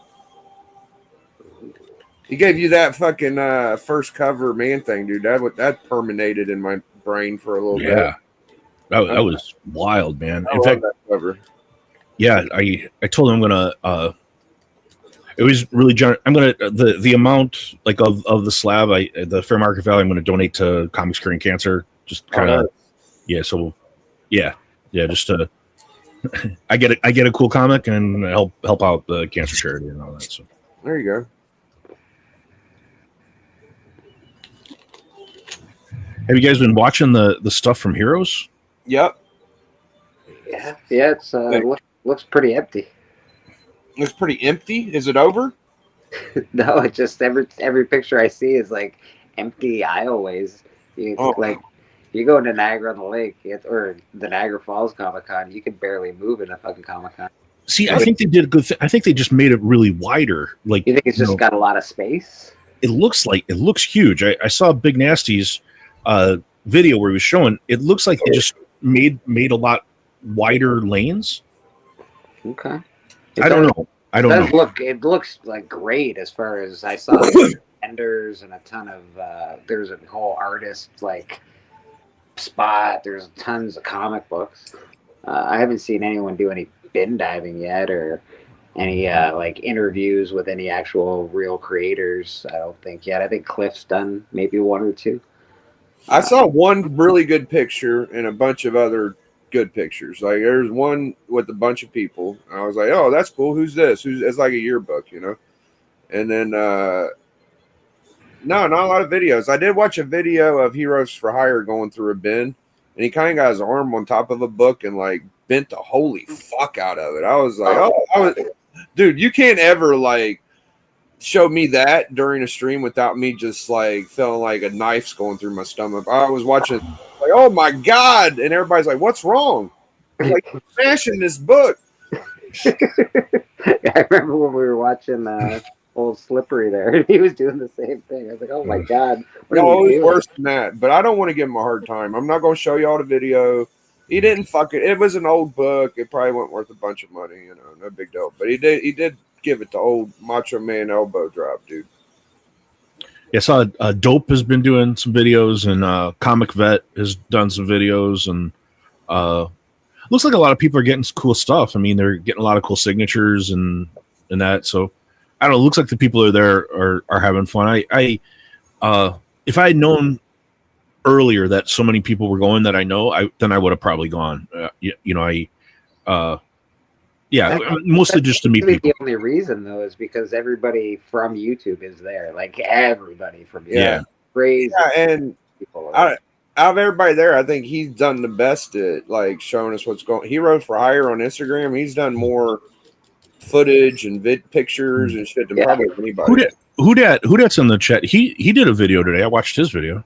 He gave you that fucking first cover man thing, dude. That permeated in my brain for a little bit. Yeah, that was wild, man. I In love fact, that cover. yeah, I told him I'm gonna. It was really generous. I'm gonna the amount like of the slab, the fair market value, I'm gonna donate to Comics Curing Cancer. Just kind of, yeah. So, yeah, just to. I get a cool comic and help out the cancer charity and all that. So there you go. have you guys been watching the stuff from Heroes? Yep. Yeah, it's looks pretty empty. Looks pretty empty. Is it over? No, it just every picture I see is like empty aisleways. Like you go into Niagara on the Lake or the Niagara Falls Comic Con, you can barely move in a fucking Comic Con. See, I think they did a good thing. I think they just made it really wider. Like, you think it's just got a lot of space? It looks huge. I saw Big Nasty's video where he was showing. It looks like they just made a lot wider lanes. Okay. I don't know. It looks like great as far as I saw vendors and a ton of there's a whole artist like spot. There's tons of comic books. I haven't seen anyone do any bin diving yet or any like interviews with any actual real creators. I don't think yet. I think Cliff's done maybe one or two. I saw one really good picture and a bunch of other good pictures. Like there's one with a bunch of people. I was like, oh, that's cool. Who's this? It's like a yearbook, you know? And then no, not a lot of videos. I did watch a video of Heroes for Hire going through a bin, and he kind of got his arm on top of a book and like bent the holy fuck out of it. I was like, dude, you can't ever like show me that during a stream without me just like feeling like a knife's going through my stomach. I was watching like, oh my God. And everybody's like, what's wrong? I'm like, smashing this book. I remember when we were watching old Slippery there. He was doing the same thing. I was like, oh my God. No, it was worse than that. But I don't want to give him a hard time. I'm not going to show you all the video. He didn't fuck it. It was an old book. It probably wasn't worth a bunch of money, you know, no big deal. But he did give it the old Macho Man elbow drop, dude. Yeah, I saw Dope has been doing some videos, and Comic Vet has done some videos, and looks like a lot of people are getting some cool stuff. I mean, they're getting a lot of cool signatures and that. So I don't know. It looks like the people are having fun. I if I had known earlier that so many people were going that I know, then I would have probably gone. Mostly just to meet people. The only reason though is because everybody from YouTube is there. Like everybody from YouTube. Yeah. Crazy. Yeah, and people out of everybody there, I think he's done the best at like showing us what's going. Heroes for Hire on Instagram. He's done more footage and pictures and shit than probably anybody. Who that's in the chat? He did a video today. I watched his video.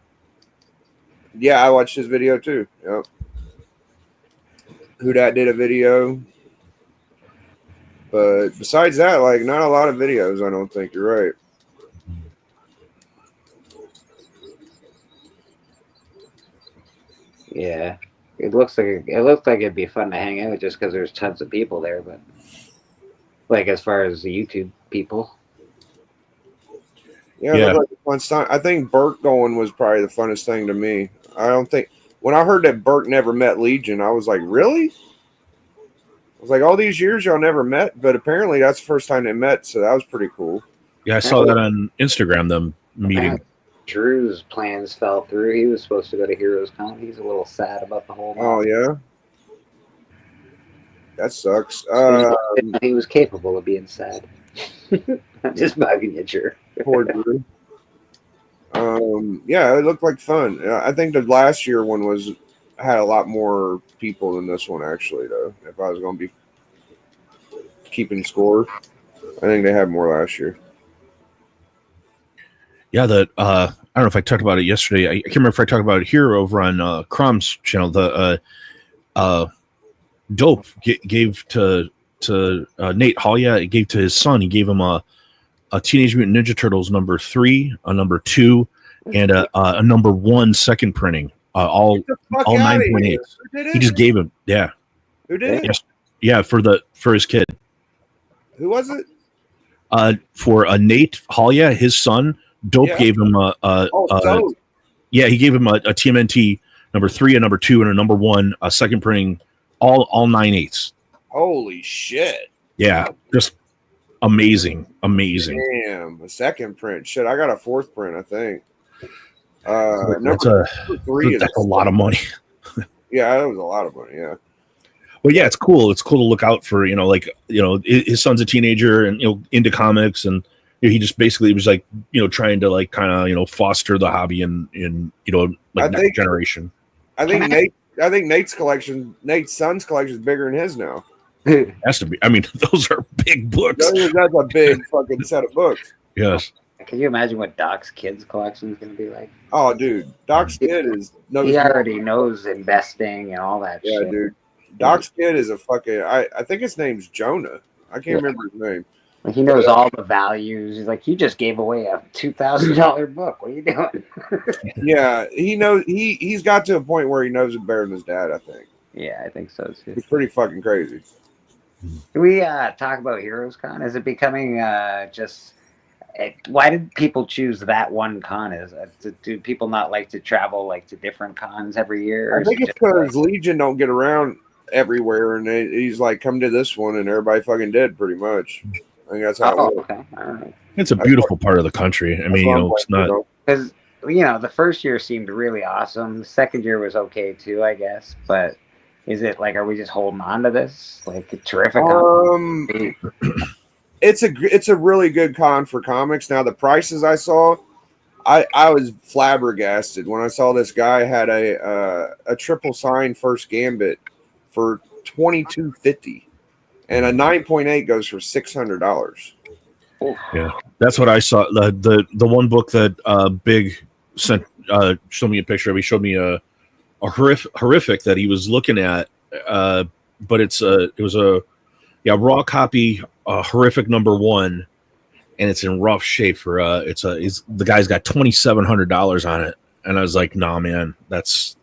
Yeah, I watched his video too. Yep. Who that did a video. But besides that, like not a lot of videos, I don't think. You're right. Yeah. It looks like it'd be fun to hang out just because there's tons of people there, but like as far as the YouTube people. Yeah. It looked like a fun time. I think Burke going was probably the funnest thing to me. I don't think when I heard that Burke never met Legion, I was like, really? I was like, all these years y'all never met, but apparently that's the first time they met, so that was pretty cool. Yeah, I saw that on Instagram, them meeting. Drew's plans fell through. He was supposed to go to Heroes Con. He's a little sad about the whole. Oh yeah, that sucks. He was capable of being sad. I'm just bugging you, Drew. Poor Drew. Yeah, it looked like fun. I think the last year one had a lot more people than this one actually. Though, if I was going to be keeping score, I think they had more last year. Yeah, I don't know if I talked about it yesterday. I can't remember if I talked about it here over on Crom's channel. The Dope gave to to Nate Halia. He gave to his son. He gave him a Teenage Mutant Ninja Turtles number 3, a number 2, and a number 1 second printing. All Get the fuck all outta 9.8. here. Who did He it? just gave him. Yeah. Who did it? Yes. Yeah, for his kid. Who was it? For Nate Halia, his son, Dope Yeah. gave him Dope. yeah, he gave him a TMNT number 3, a number 2, and a number 1, a second printing, all 9/8. Holy shit. Yeah, just amazing. Damn, a second print. Shit, I got a 4th print, I think. That's Number 3 that's a lot of money. Yeah, that was a lot of money, yeah. But yeah, it's cool. It's cool to look out for, his son's a teenager and, into comics, and he just basically was like, trying to like kind of, foster the hobby in next generation. I think Nate's son's collection is bigger than his now. It has to be. I mean, those are big books. That's a big fucking set of books. Yes. Can you imagine what Doc's kids' collection is going to be like? Oh, dude, Doc's kid He already knows investing and all that Yeah, shit. dude. Doc's kid is a fucking. I think his name's Jonah. I can't remember his name. Like, he knows all the values. He's like, you just gave away a $2,000 book. What are you doing? Yeah, he knows. He's got to a point where he knows it better than his dad. I think. Yeah, I think so too. He's pretty fucking crazy. Can we talk about Heroes Con? Is it becoming just? Why did people choose that one con? Do people not like to travel like to different cons every year? I think it's because Legion don't get around everywhere, and he's like, come to this one, and everybody fucking did pretty much. I think that's how. it works. Okay, all right. It's a beautiful part of the country. I mean, it's not because the first year seemed really awesome. The second year was okay too, I guess. But is it like, are we just holding on to this like a terrific? It's a really good con for comics. Now the prices I saw, I was flabbergasted when I saw this guy had a triple sign first Gambit for $22.50, and a 9.8 goes for $600. Yeah, that's what I saw. The one book that Big sent showed me a picture of. He showed me a horrific that he was looking at, but it was a raw copy, horrific number 1, and it's in rough shape for the guy's got $2,700 on it, and I was like, nah, man, that's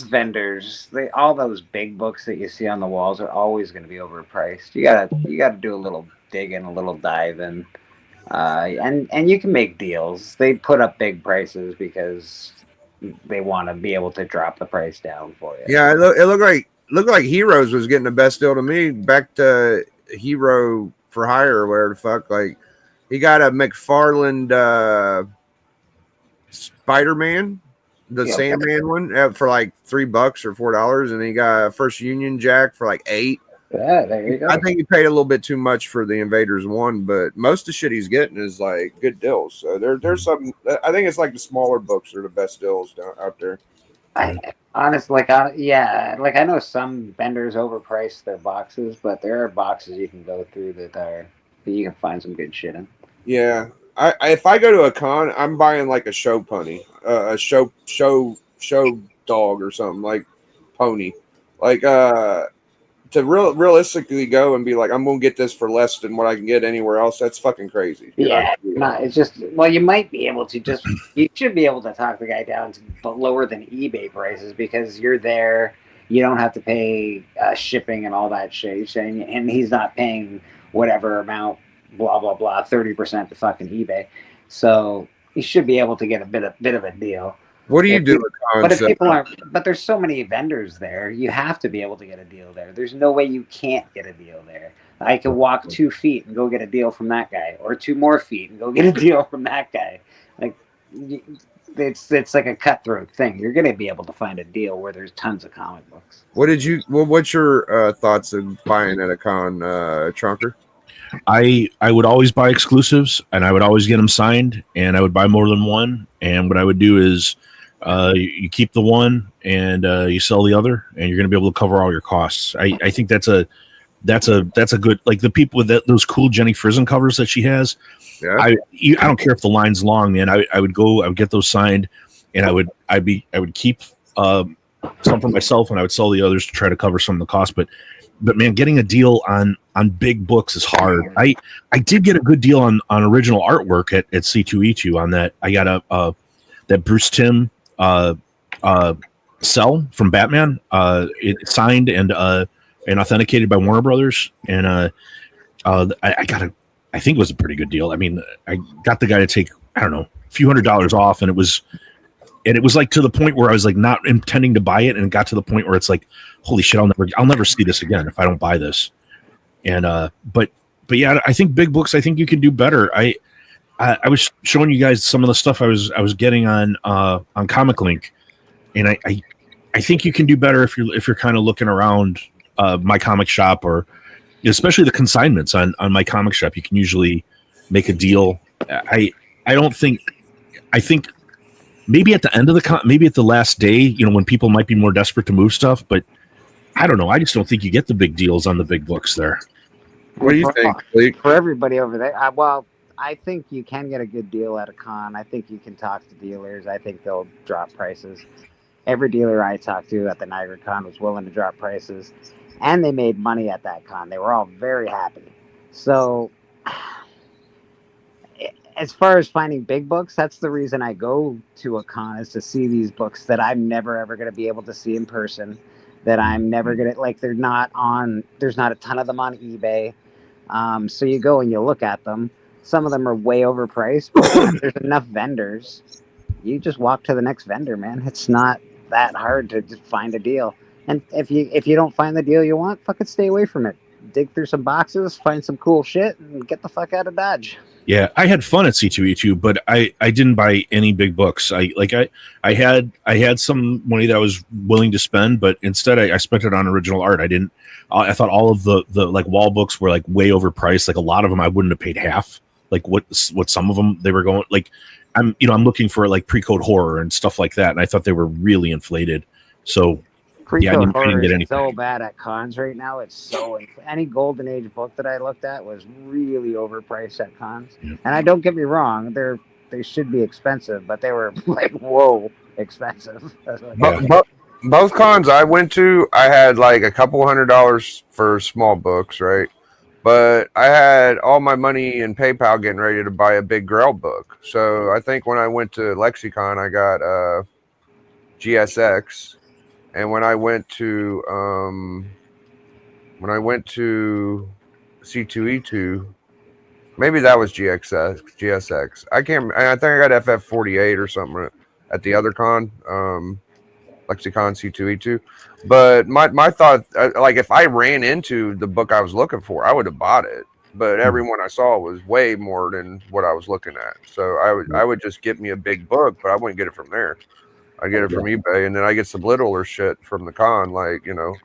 vendors. All those big books that you see on the walls are always going to be overpriced. You gotta do a little digging, a little diving, and you can make deals. They put up big prices because they want to be able to drop the price down for you. Yeah, it looked like Heroes was getting the best deal to me. Back to Hero for Hire or whatever the fuck. Like, he got a McFarlane Spider-Man, the Sandman one, for like $3 or $4, and he got a First Union Jack for like $8. Yeah, there you go. I think he paid a little bit too much for the Invaders one, but most of the shit he's getting is like good deals. So there's some. I think it's like the smaller books are the best deals out there. Honestly, I know some vendors overprice their boxes, but there are boxes you can go through that you can find some good shit in. Yeah, if I go to a con, I'm buying like a show pony, a show dog or something like pony, like to realistically go and be like, I'm gonna get this for less than what I can get anywhere else. That's fucking crazy. Yeah, it's just, you might be able to you should be able to talk the guy down to lower than eBay prices, because you're there, you don't have to pay shipping and all that shit, and he's not paying whatever amount, blah blah blah, 30% to fucking eBay. So you should be able to get a bit of a deal. What do you do with cons? But if people aren't, but there's so many vendors there, you have to be able to get a deal there. There's no way you can't get a deal there. I could walk 2 feet and go get a deal from that guy, or 2 more feet and go get a deal from that guy. Like, it's like a cutthroat thing. You're going to be able to find a deal where there's tons of comic books. What's your thoughts of buying at a con, Trunker? I would always buy exclusives, and I would always get them signed, and I would buy more than one. And what I would do is you keep the one and you sell the other, and you're going to be able to cover all your costs. I think that's a good, like the people with those cool Jenny Frison covers that she has. Yeah. I don't care if the line's long, man. I would get those signed, and I would keep some for myself, and I would sell the others to try to cover some of the cost. But man, getting a deal on big books is hard. I did get a good deal on original artwork at C2E2 on that. I got a that Bruce Timm cell from Batman, it signed and authenticated by Warner Brothers, and I got I think it was a pretty good deal. I mean, I got the guy to take, I don't know, a few $100s off, and it was like to the point where I was like not intending to buy it, and it got to the point where it's like, holy shit, I'll never see this again if I don't buy this. And but yeah, I think big books, I think you can do better. I was showing you guys some of the stuff I was getting on Comic Link, and I think you can do better if you're kind of looking around My Comic Shop, or especially the consignments on My Comic Shop. You can usually make a deal. I think maybe at the end of maybe at the last day, you know, when people might be more desperate to move stuff, but I don't know. I just don't think you get the big deals on the big books there. What do you think, Blake? For everybody over there, well, I think you can get a good deal at a con. I think you can talk to dealers. I think they'll drop prices. Every dealer I talked to at the Niagara Con was willing to drop prices, and they made money at that con. They were all very happy. So, as far as finding big books, that's the reason I go to a con, is to see these books that I'm never ever going to be able to see in person, that I'm never going to, like, there's not a ton of them on eBay. So you go and you look at them. Some of them are way overpriced, but there's enough vendors. You just walk to the next vendor, man. It's not that hard to just find a deal. And if you don't find the deal you want, fucking stay away from it. Dig through some boxes, find some cool shit, and get the fuck out of Dodge. Yeah, I had fun at C2E2, but I didn't buy any big books. I had some money that I was willing to spend, but instead I spent it on original art. I thought all of the like wall books were like way overpriced. Like a lot of them I wouldn't have paid half. Like what some of them they were going, like I'm looking for like pre-code horror and stuff like that, and I thought they were really inflated. So Pre-code I didn't get anything. is so bad at cons right now. It's so any Golden Age book that I looked at was really overpriced at cons. Yeah. And I don't get me wrong, they should be expensive, but they were like whoa expensive. Both cons I went to, I had like a couple $100s for small books, right? But I had all my money in PayPal getting ready to buy a big Grail book. So I think when I went to Lexicon, I got GSX. And when I went to C2E2, maybe that was GSX. I think I got FF48 or something at the other con, Lexicon C2E2. But my thought, like if I ran into the book I was looking for, I would have bought it. But everyone I saw was way more than what I was looking at. So I would just get me a big book, but I wouldn't get it from there. I get it from eBay, and then I get some littler shit from the con. Like, you know,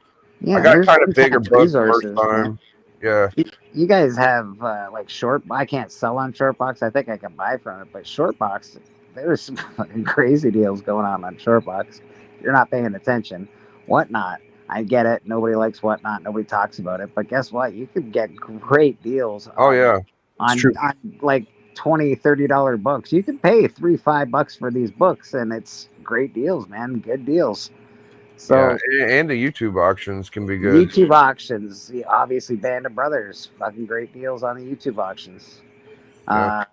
I got kind of bigger books the first time. Yeah. You guys have like I can't sell on Shortbox. I think I can buy from it, but Shortbox, there's some fucking crazy deals going on Shortbox. You're not paying attention. Whatnot, I get it. Nobody likes Whatnot. Nobody talks about it. But guess what? You could get great deals. On like $20-$30 books. You can pay $3-5 for these books, and it's great deals, man. Good deals. So yeah, and the YouTube auctions can be good. YouTube auctions, obviously, Band of Brothers, fucking great deals on the YouTube auctions. Yeah.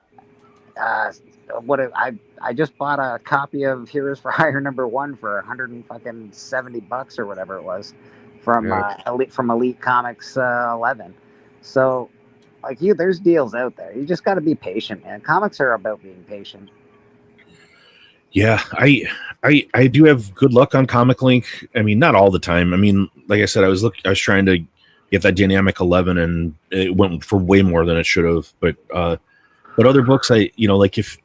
I just bought a copy of Heroes for Hire #1 for $170 or whatever it was from Elite Comics 11. So like there's deals out there. You just got to be patient, man. Comics are about being patient. Yeah, I do have good luck on Comic Link. I mean, not all the time. I mean, like I said, I was trying to get that Dynamic 11, and it went for way more than it should have. But other books, like if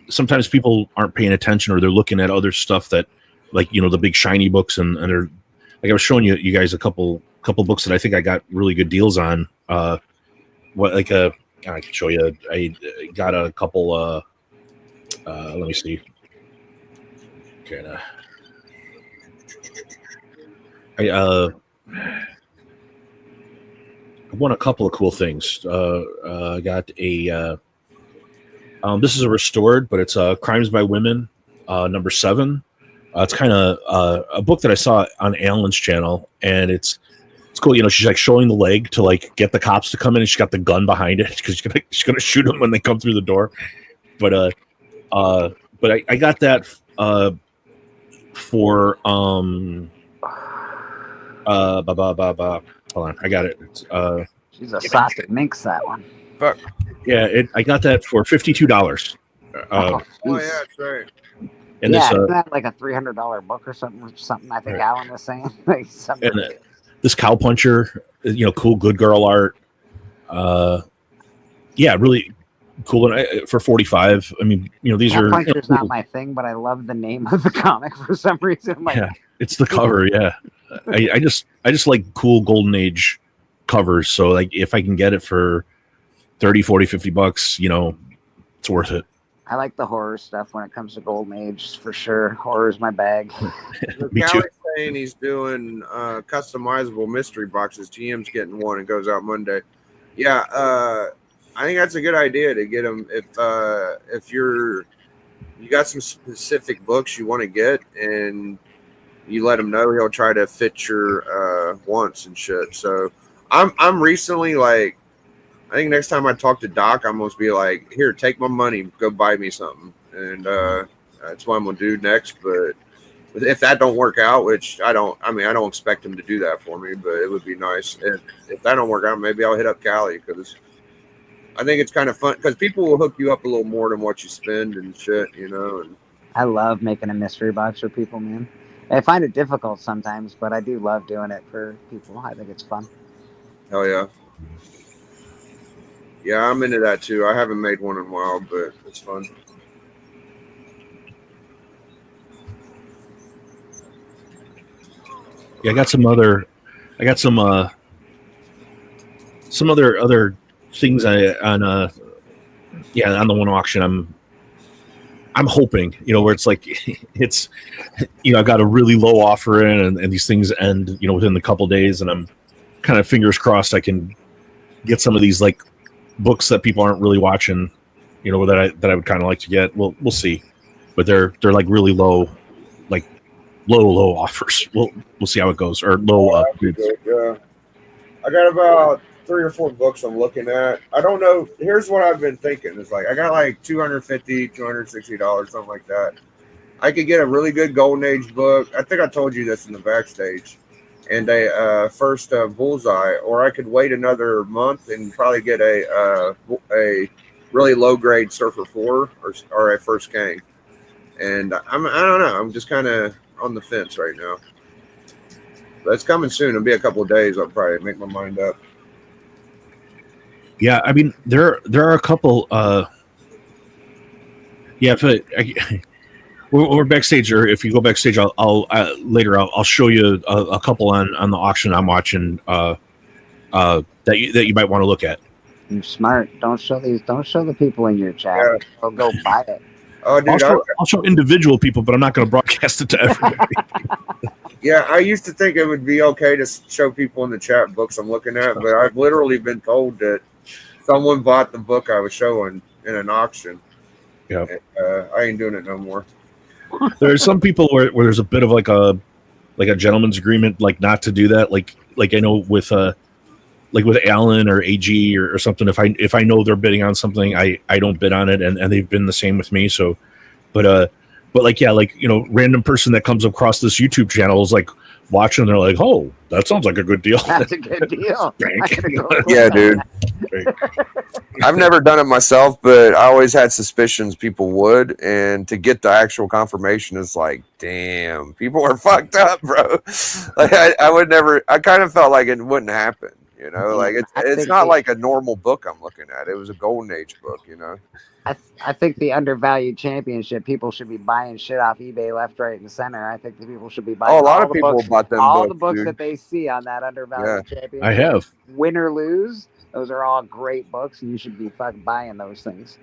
sometimes people aren't paying attention, or they're looking at other stuff that, like, the big shiny books, and they're like, I was showing you guys a couple books that I think I got really good deals on. I can show you. I got a couple. Let me see. I won a couple of cool things. I got a. This is a restored, but it's Crimes by Women, #7. It's kind of a book that I saw on Alan's channel, and it's cool. You know, she's like showing the leg to like get the cops to come in, and she's got the gun behind it because she's gonna shoot them when they come through the door. But I got that for hold on, I got it. It's, She's a sausage minx, that one. Fuck. yeah, I got that for $52. Oh jeez. yeah, that's right. And Yeah, this isn't that like a $300 book or something? Something I think Alan was saying. Like something. and this cowpuncher, you know, cool good girl art. Yeah, really cool. And for 45, I mean, you know, these are. Cowpuncher's not my thing, but I love the name of the comic for some reason. I'm like, Yeah, it's the cover. Yeah, I just like cool golden age covers. So like, if I can get it for 30, 40, 50 bucks, you know, it's worth it. I like the horror stuff when it comes to Golden Age for sure. Horror's my bag. Me too. Callie's saying he's doing customizable mystery boxes. GM's getting one. It goes out Monday. Yeah, I think that's a good idea to get them if you got some specific books you want to get, and you let him know, he'll try to fit your wants and shit. So I'm recently like, I think next time I talk to Doc, I'm going to be like, here, take my money, go buy me something. And that's what I'm going to do next. But if that don't work out, which I don't expect him to do that for me, but it would be nice. If that don't work out, maybe I'll hit up Callie, because I think it's kind of fun, because people will hook you up a little more than what you spend and shit, you know. And I love making a mystery box for people, man. I find it difficult sometimes, but I do love doing it for people. I think it's fun. hell yeah. Yeah, I'm into that too. I haven't made one in a while, but it's fun. Yeah, I got some other things on the one auction. I'm hoping, you know, where it's like it's, you know, I got a really low offer in, and these things end, you know, within a couple days, and I'm kind of fingers crossed I can get some of these like books that people aren't really watching, you know, that I would kind of like to get. We'll see, but they're like really low, like low offers. We'll see how it goes, or low. Yeah, I got about 3 or 4 books I'm looking at. I don't know. Here's what I've been thinking. It's like I got like $250, $260, something like that. I could get a really good Golden Age book. I think I told you this in the backstage. And a first Bullseye, or I could wait another month and probably get a really low grade Surfer 4 or a first Kang. And I don't know. I'm just kind of on the fence right now. But it's coming soon. It'll be a couple of days. I'll probably make my mind up. Yeah, I mean there are a couple. Yeah, we're backstage, or if you go backstage, I'll later I'll show you a couple on the auction I'm watching that you might want to look at. You're smart. Don't show the people in your chat. Yeah. They'll go buy it. Oh, dude, I'll show individual people, but I'm not going to broadcast it to everybody. yeah, I used to think it would be okay to show people in the chat books I'm looking at, but I've literally been told that someone bought the book I was showing in an auction. Yeah, I ain't doing it no more. There's some people where there's a bit of like a gentleman's agreement, like not to do that. Like I know with Alan or AG or something. If I know they're bidding on something, I don't bid on it, and they've been the same with me. So, but like, yeah, like, you know, random person that comes across this YouTube channel is like watching, they're like, oh, that sounds like a good deal. That's a good deal. Yeah, dude. I've never done it myself, but I always had suspicions people would, and to get the actual confirmation is like, damn, people are fucked up, bro. Like I would never. I kind of felt like it wouldn't happen, you know. Like it's not like a normal book I'm looking at. It was a Golden Age book, you know. I think the undervalued championship, people should be buying shit off eBay left, right, and center. I think the people should be buying. Oh, a lot of people bought them. All the books that they see on that undervalued championship. I have. Win or lose, those are all great books, and you should be fucking buying those things.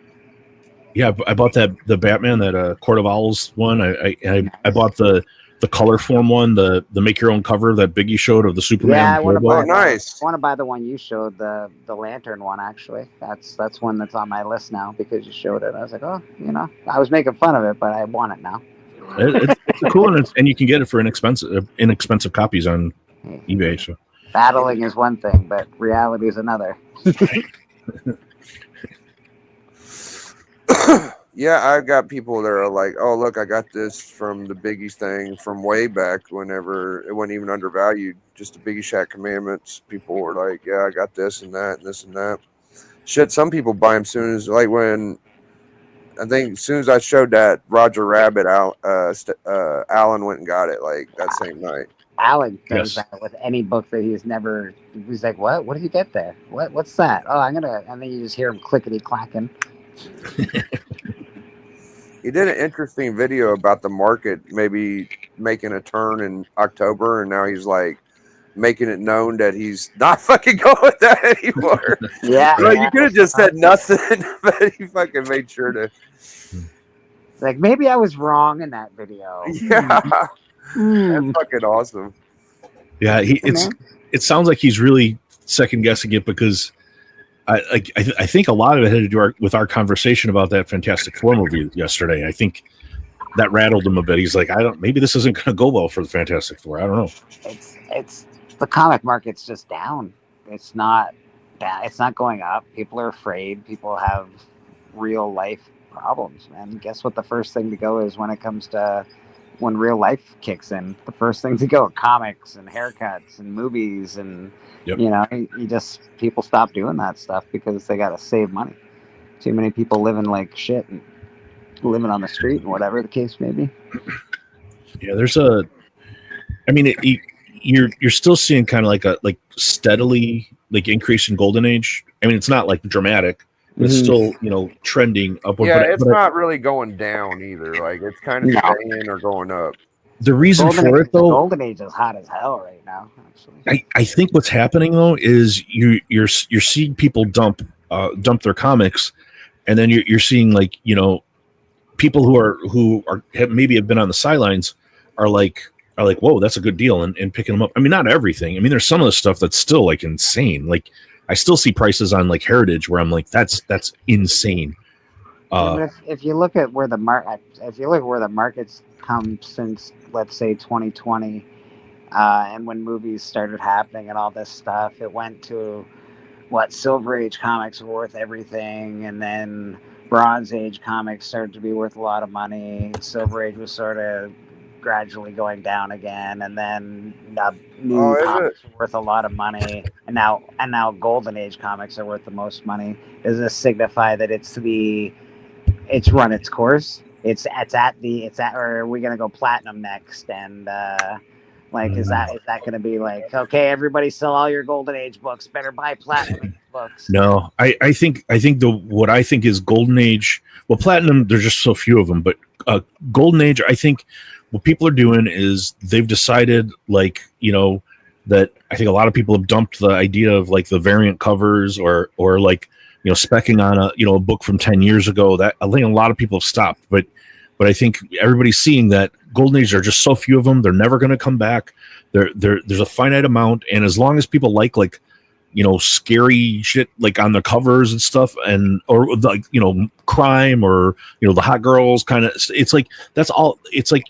Yeah, I bought the Batman, that Court of Owls one. I bought the color form one, the make your own cover that Biggie showed of the Superman. Yeah, I want to buy. Nice. I want to buy the one you showed, the Lantern one. Actually, that's one that's on my list now because you showed it. I was like, oh, you know, I was making fun of it, but I want it now. It's a cool one, and you can get it for inexpensive copies on eBay. So Battling is one thing, but reality is another. Yeah, I got people that are like, "Oh, look, I got this from the Biggie's thing from way back whenever it wasn't even undervalued. Just the Biggie Shack Commandments." People were like, "Yeah, I got this and that and this and that." Shit, some people buy them soon as like when I think as soon as I showed that Roger Rabbit out, Alan went and got it like that same night. Alan does that with any book that he's never. He's like, "What? What did you get there? What's that? Oh, I'm gonna." And then you just hear him clickety clacking. He did an interesting video about the market maybe making a turn in October, and now he's like making it known that he's not fucking going with that anymore. Yeah, Like, you could have just said nothing, but he fucking made sure to. Like, maybe I was wrong in that video. Yeah, that's fucking awesome. Yeah, it sounds like he's really second guessing it because I think a lot of it had to do with our conversation about that Fantastic Four movie yesterday. I think that rattled him a bit. He's like, maybe this isn't going to go well for the Fantastic Four. I don't know. It's the comic market's just down. It's not down. It's not going up. People are afraid. People have real life problems, man. Guess what? The first thing to go is when real life kicks in. The first thing to go are comics and haircuts and movies and. Yep. You know, people stop doing that stuff because they got to save money. Too many people living like shit and living on the street and whatever the case may be. Yeah, you're still seeing kind of like steadily like increase in Golden Age. I mean, it's not like dramatic. But it's still, trending upward. Yeah, it's not really going down either. Like it's kind of staying or going up. The reason for it, though, Golden Age is hot as hell right now. Actually, I think what's happening though is you're seeing people dump their comics, and then you're seeing like people who have been on the sidelines are like whoa, that's a good deal, and picking them up. I mean, not everything. I mean, there's some of the stuff that's still like insane. Like I still see prices on like Heritage where I'm like that's insane. If you look at where the market's come since, let's say, 2020, and when movies started happening and all this stuff, it went to what Silver Age comics were worth everything, and then Bronze Age comics started to be worth a lot of money. Silver Age was sort of gradually going down again, and then new comics were worth a lot of money, and now Golden Age comics are worth the most money. Does this signify that it's run its course? Or are we gonna go platinum next? And is that gonna be like, okay, everybody sell all your Golden Age books, better buy platinum books? No, I think what I think is Golden Age. Well, platinum, there's just so few of them, but Golden Age, I think what people are doing is they've decided that I think a lot of people have dumped the idea of like the variant covers or like specking on a book from 10 years ago. That I think a lot of people have stopped, but I think everybody's seeing that Golden Age are just so few of them. They're never going to come back. There's a finite amount, and as long as people like scary shit like on the covers and stuff, or like crime or the hot girls kind of, it's like that's all. It's like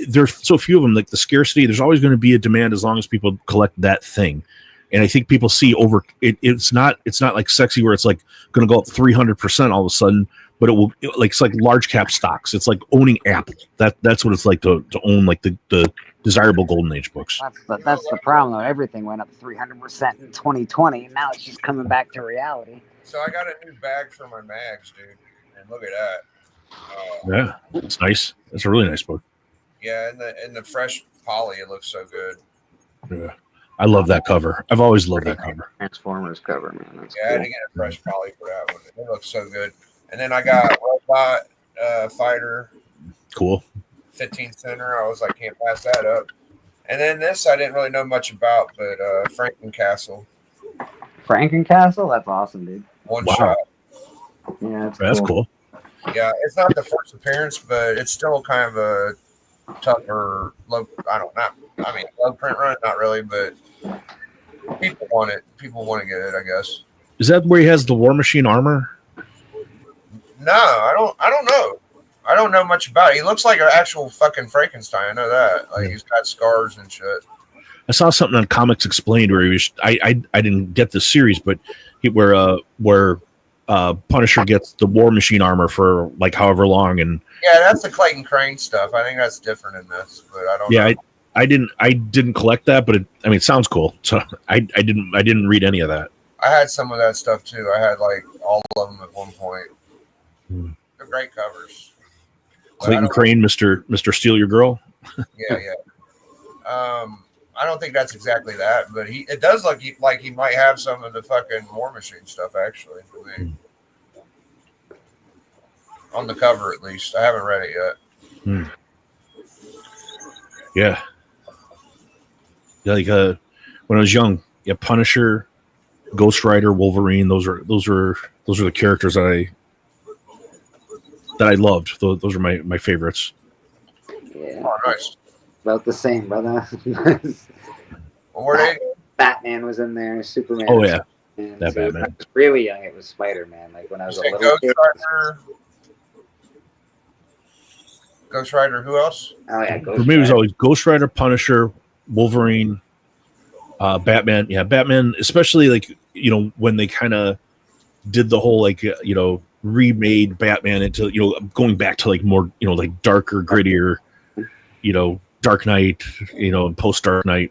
there's so few of them. Like the scarcity, there's always going to be a demand as long as people collect that thing. And I think people see over it. It's not like sexy where it's like going to go up 300% all of a sudden, but it's like large cap stocks. It's like owning Apple. That's what it's like to own like the desirable Golden Age books. That's the problem though. Everything went up 300% in 2020, and now it's just coming back to reality. So I got a new bag for my mags, dude, and look at that. Yeah, it's nice. That's a really nice book. Yeah, and the fresh poly, it looks so good. Yeah. I love that cover. I've always loved that cover. Transformers cover, man. That's cool. I had to get a fresh poly for that one. It looks so good. And then I got Robot Fighter. Cool. 15 center. I was like, can't pass that up. And then this I didn't really know much about, but Frankencastle. Frankencastle? That's awesome, dude. One shot. Yeah, that's cool. Yeah, it's not the first appearance, but it's still kind of a tougher low print run, not really, but people want it. People want to get it, I guess. Is that where he has the War Machine armor? No, I don't know. I don't know much about it. He looks like an actual fucking Frankenstein. I know that. Like he's got scars and shit. I saw something on Comics Explained where he was. I didn't get the series, but where Punisher gets the War Machine armor for like however long, and yeah, that's the Clayton Crane stuff. I think that's different in this, but I don't. Yeah, know. I didn't collect that, but it sounds cool. So I didn't read any of that. I had some of that stuff too. I had like all of them at one point. They're great covers. Clayton Crane, Mr. Steal Your Girl. Yeah. I don't think that's exactly that, but it does look like he might have some of the fucking War Machine stuff actually. I mean, on the cover at least. I haven't read it yet. Yeah. Like when I was young, yeah, Punisher, Ghost Rider, Wolverine. Those are the characters that I loved. Those are my favorites. Yeah. Oh, nice. About the same, brother. What were they? Batman was in there. Superman. Oh yeah, that Batman. When I was really young, it was Spider-Man. Like when I was a little Ghost kid. Rider. Ghost Rider. Who else? Oh yeah, For me, it was always Ghost Rider, Punisher, Wolverine, Batman. Yeah, Batman, especially like when they kind of did the whole like remade Batman into going back to like more like darker, grittier, Dark Knight, and post Dark Knight,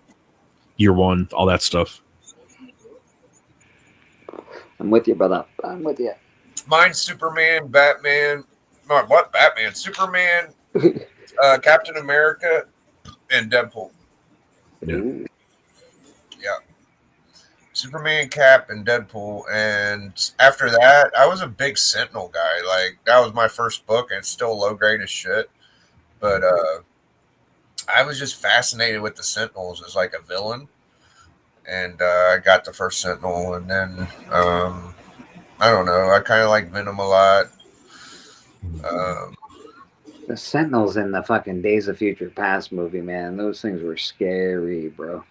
Year One, all that stuff. I'm with you, brother. I'm with you. Mine's Superman, Batman. No, what Batman? Superman, Captain America, and Deadpool. Yeah. Superman, Cap, and Deadpool. And after that, I was a big Sentinel guy. Like that was my first book, and it's still low grade as shit. But I was just fascinated with the Sentinels as like a villain. And I got the first Sentinel, and then I don't know. I kind of like Venom a lot. The Sentinels in the fucking Days of Future Past movie, man. Those things were scary, bro.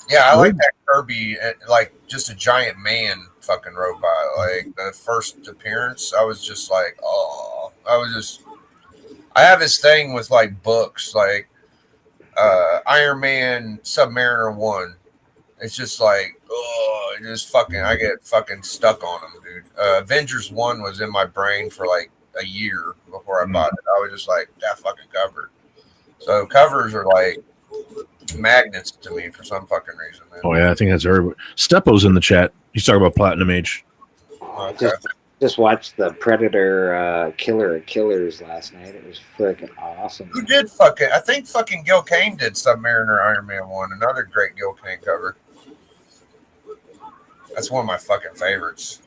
Yeah, I like that Kirby, like just a giant man fucking robot. Like the first appearance, I was just like, oh, I have this thing with like books, like Iron Man, Submariner 1. It's just like, oh, I get fucking stuck on them, dude. Avengers 1 was in my brain for like a year before I bought it. I was just like, that fucking cover. So covers are like magnets to me for some fucking reason, man. Oh yeah, I think that's everybody. Steppo's in the chat. He's talking about Platinum Age. Okay. Just watched the Predator Killer of Killers last night. It was freaking awesome. Who did fucking? I think fucking Gil Kane did Submariner Iron Man 1. Another great Gil Kane cover. That's one of my fucking favorites.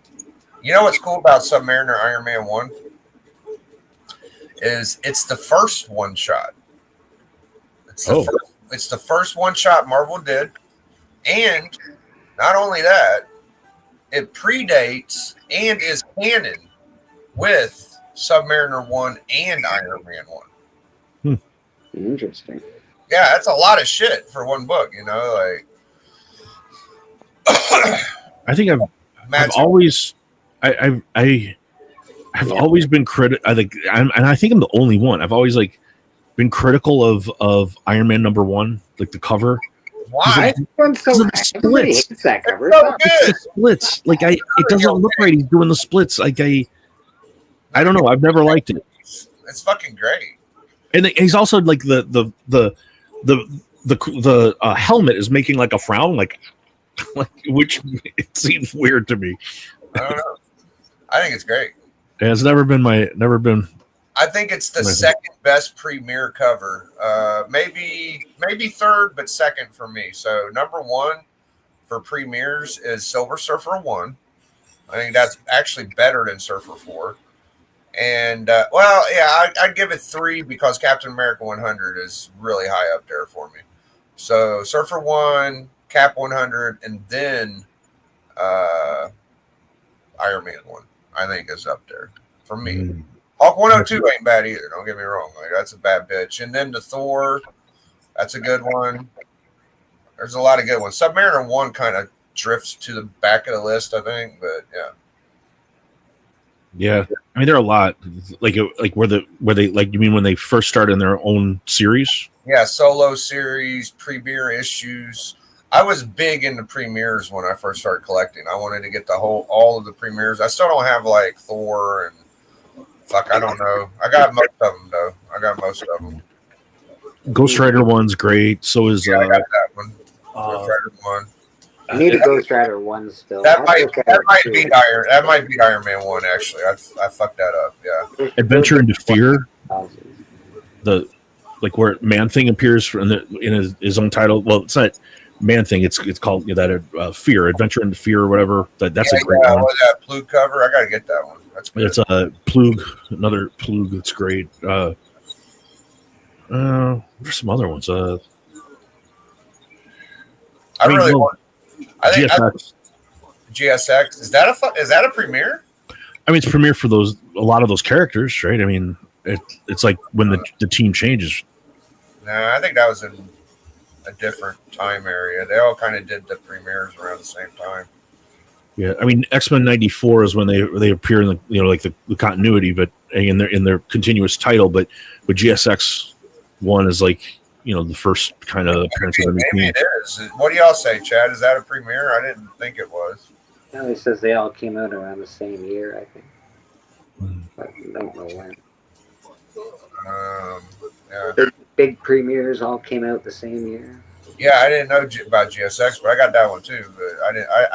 You know what's cool about Submariner Iron Man 1? Is it's the first one shot. It's the first one shot Marvel did. And not only that, it predates and is canon with Submariner 1 and Iron Man 1. Interesting. Yeah, that's a lot of shit for one book, like I think I've always always been critical. I think I'm the only one. I've always been critical of Iron Man #1, like the cover. Why? The splits. That cover. It's the splits. It doesn't look right. He's doing the splits. I don't know. I've never liked it. It's fucking great. And he's also like the helmet is making like a frown, like which it seems weird to me. I don't know. I think it's great. Yeah, it's never been. I think it's the second best premiere cover. Maybe third, but second for me. So #1 for premieres is Silver Surfer 1. I think that's actually better than Surfer 4. And I'd give it 3 because Captain America 100 is really high up there for me. So Surfer 1, Cap 100, and then Iron Man 1, I think is up there for me. Hulk 102 ain't bad either. Don't get me wrong. That's a bad bitch. And then the Thor, that's a good one. There's a lot of good ones. Submariner 1 kind of drifts to the back of the list, I think. But yeah. Yeah. I mean, there are a lot like where they like. You mean when they first started in their own series? Yeah, solo series, premiere issues. I was big into premieres when I first started collecting. I wanted to get all of the premieres. I still don't have like Thor and fuck, I don't know. I got most of them though. I got most of them. Ghost Rider one's great. So is I got that one. Ghost Rider 1. I need a Ghost Rider 1 still. That might beat Iron Man 1 actually. I fucked that up. Yeah. Adventure into Fear. The like where Man Thing appears in his own title. Well, it's not Man Thing. It's called Fear, Adventure into Fear or whatever. That's a great one. What that Plug cover? I gotta get that one. That's good. It's a Plug, another Plug that's great. There's some other ones. I think GSX is that a premiere? I mean, it's premiere for a lot of those characters, right? I mean, it's like when the team changes. No, I think that was in a different time area. They all kind of did the premieres around the same time. Yeah, I mean, X-Men '94 is when they appear in the the continuity, but in their continuous title. But GSX 1 is like the first kind of appearance of the new maybe team. it is. What do y'all say, Chad? Is that a premiere? I didn't think it was. No, he says they all came out around the same year, I think. But I don't know when. Yeah. Their big premieres all came out the same year. Yeah, I didn't know about GSX, but I got that one too. But I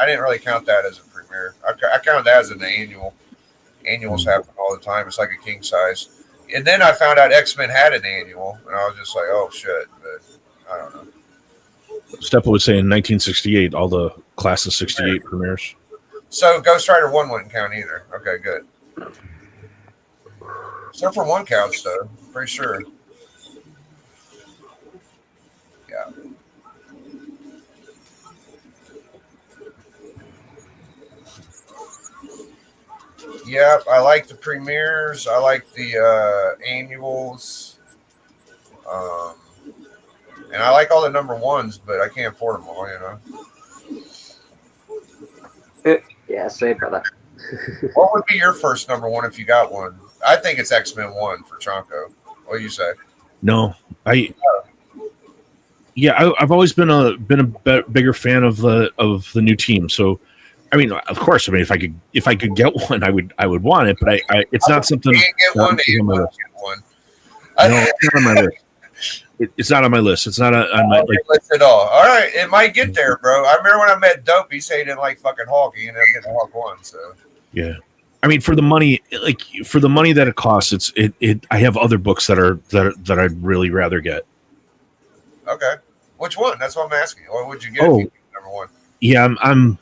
didn't really count that as a premiere. I count that as an annual. Annuals happen all the time. It's like a king size. And then I found out X-Men had an annual, and I was just like, oh shit. But I don't know. Steppa was saying 1968, all the class of '68 premieres. So Ghost Rider 1 wouldn't count either. Okay, good. Except for 1 counts though. Pretty sure. Yeah. Yep, I like the premieres. I like the annuals. And I like all the number 1s, but I can't afford them all, Yeah, say, brother. What would be your first number 1 if you got one? I think it's X-Men 1 for Chonko. What do you say? No, I've always been a bigger fan of the new team. So, I mean, of course, if I could get one, I would want it. But it's not something. You can't get one. You won't get one. No, it's not on my list. It's not on my list. It's not on my list at all. All right, it might get there, bro. I remember when I met Dope, he said he didn't like fucking Hulk. He ended up getting Hulk 1. So yeah, I mean, for the money that it costs, I have other books that I'd really rather get. Okay, which one? That's what I'm asking. What would you get if you get number 1? Yeah, I'm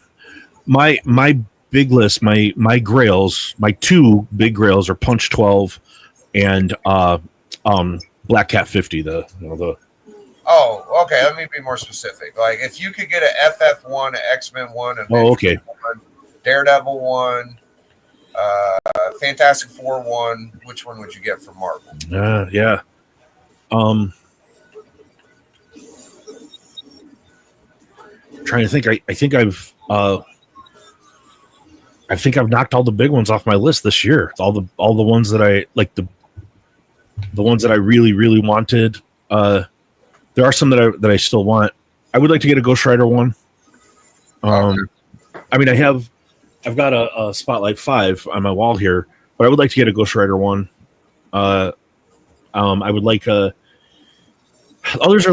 my big list. My grails, my 2 big grails are Punch 12 and Black Cat 50. Oh, okay. Let me be more specific. Like, if you could get an FF1, an X-Men 1, an okay, 1, Daredevil 1, Fantastic Four 1, which one would you get from Marvel? Yeah. Trying to think. I think I've knocked all the big ones off my list this year. All the ones that I like, the ones that I really, really wanted. There are some that I still want. I would like to get a Ghost Rider 1. I mean, I've got a Spotlight 5 on my wall here, but I would like to get a Ghost Rider 1. I would like others are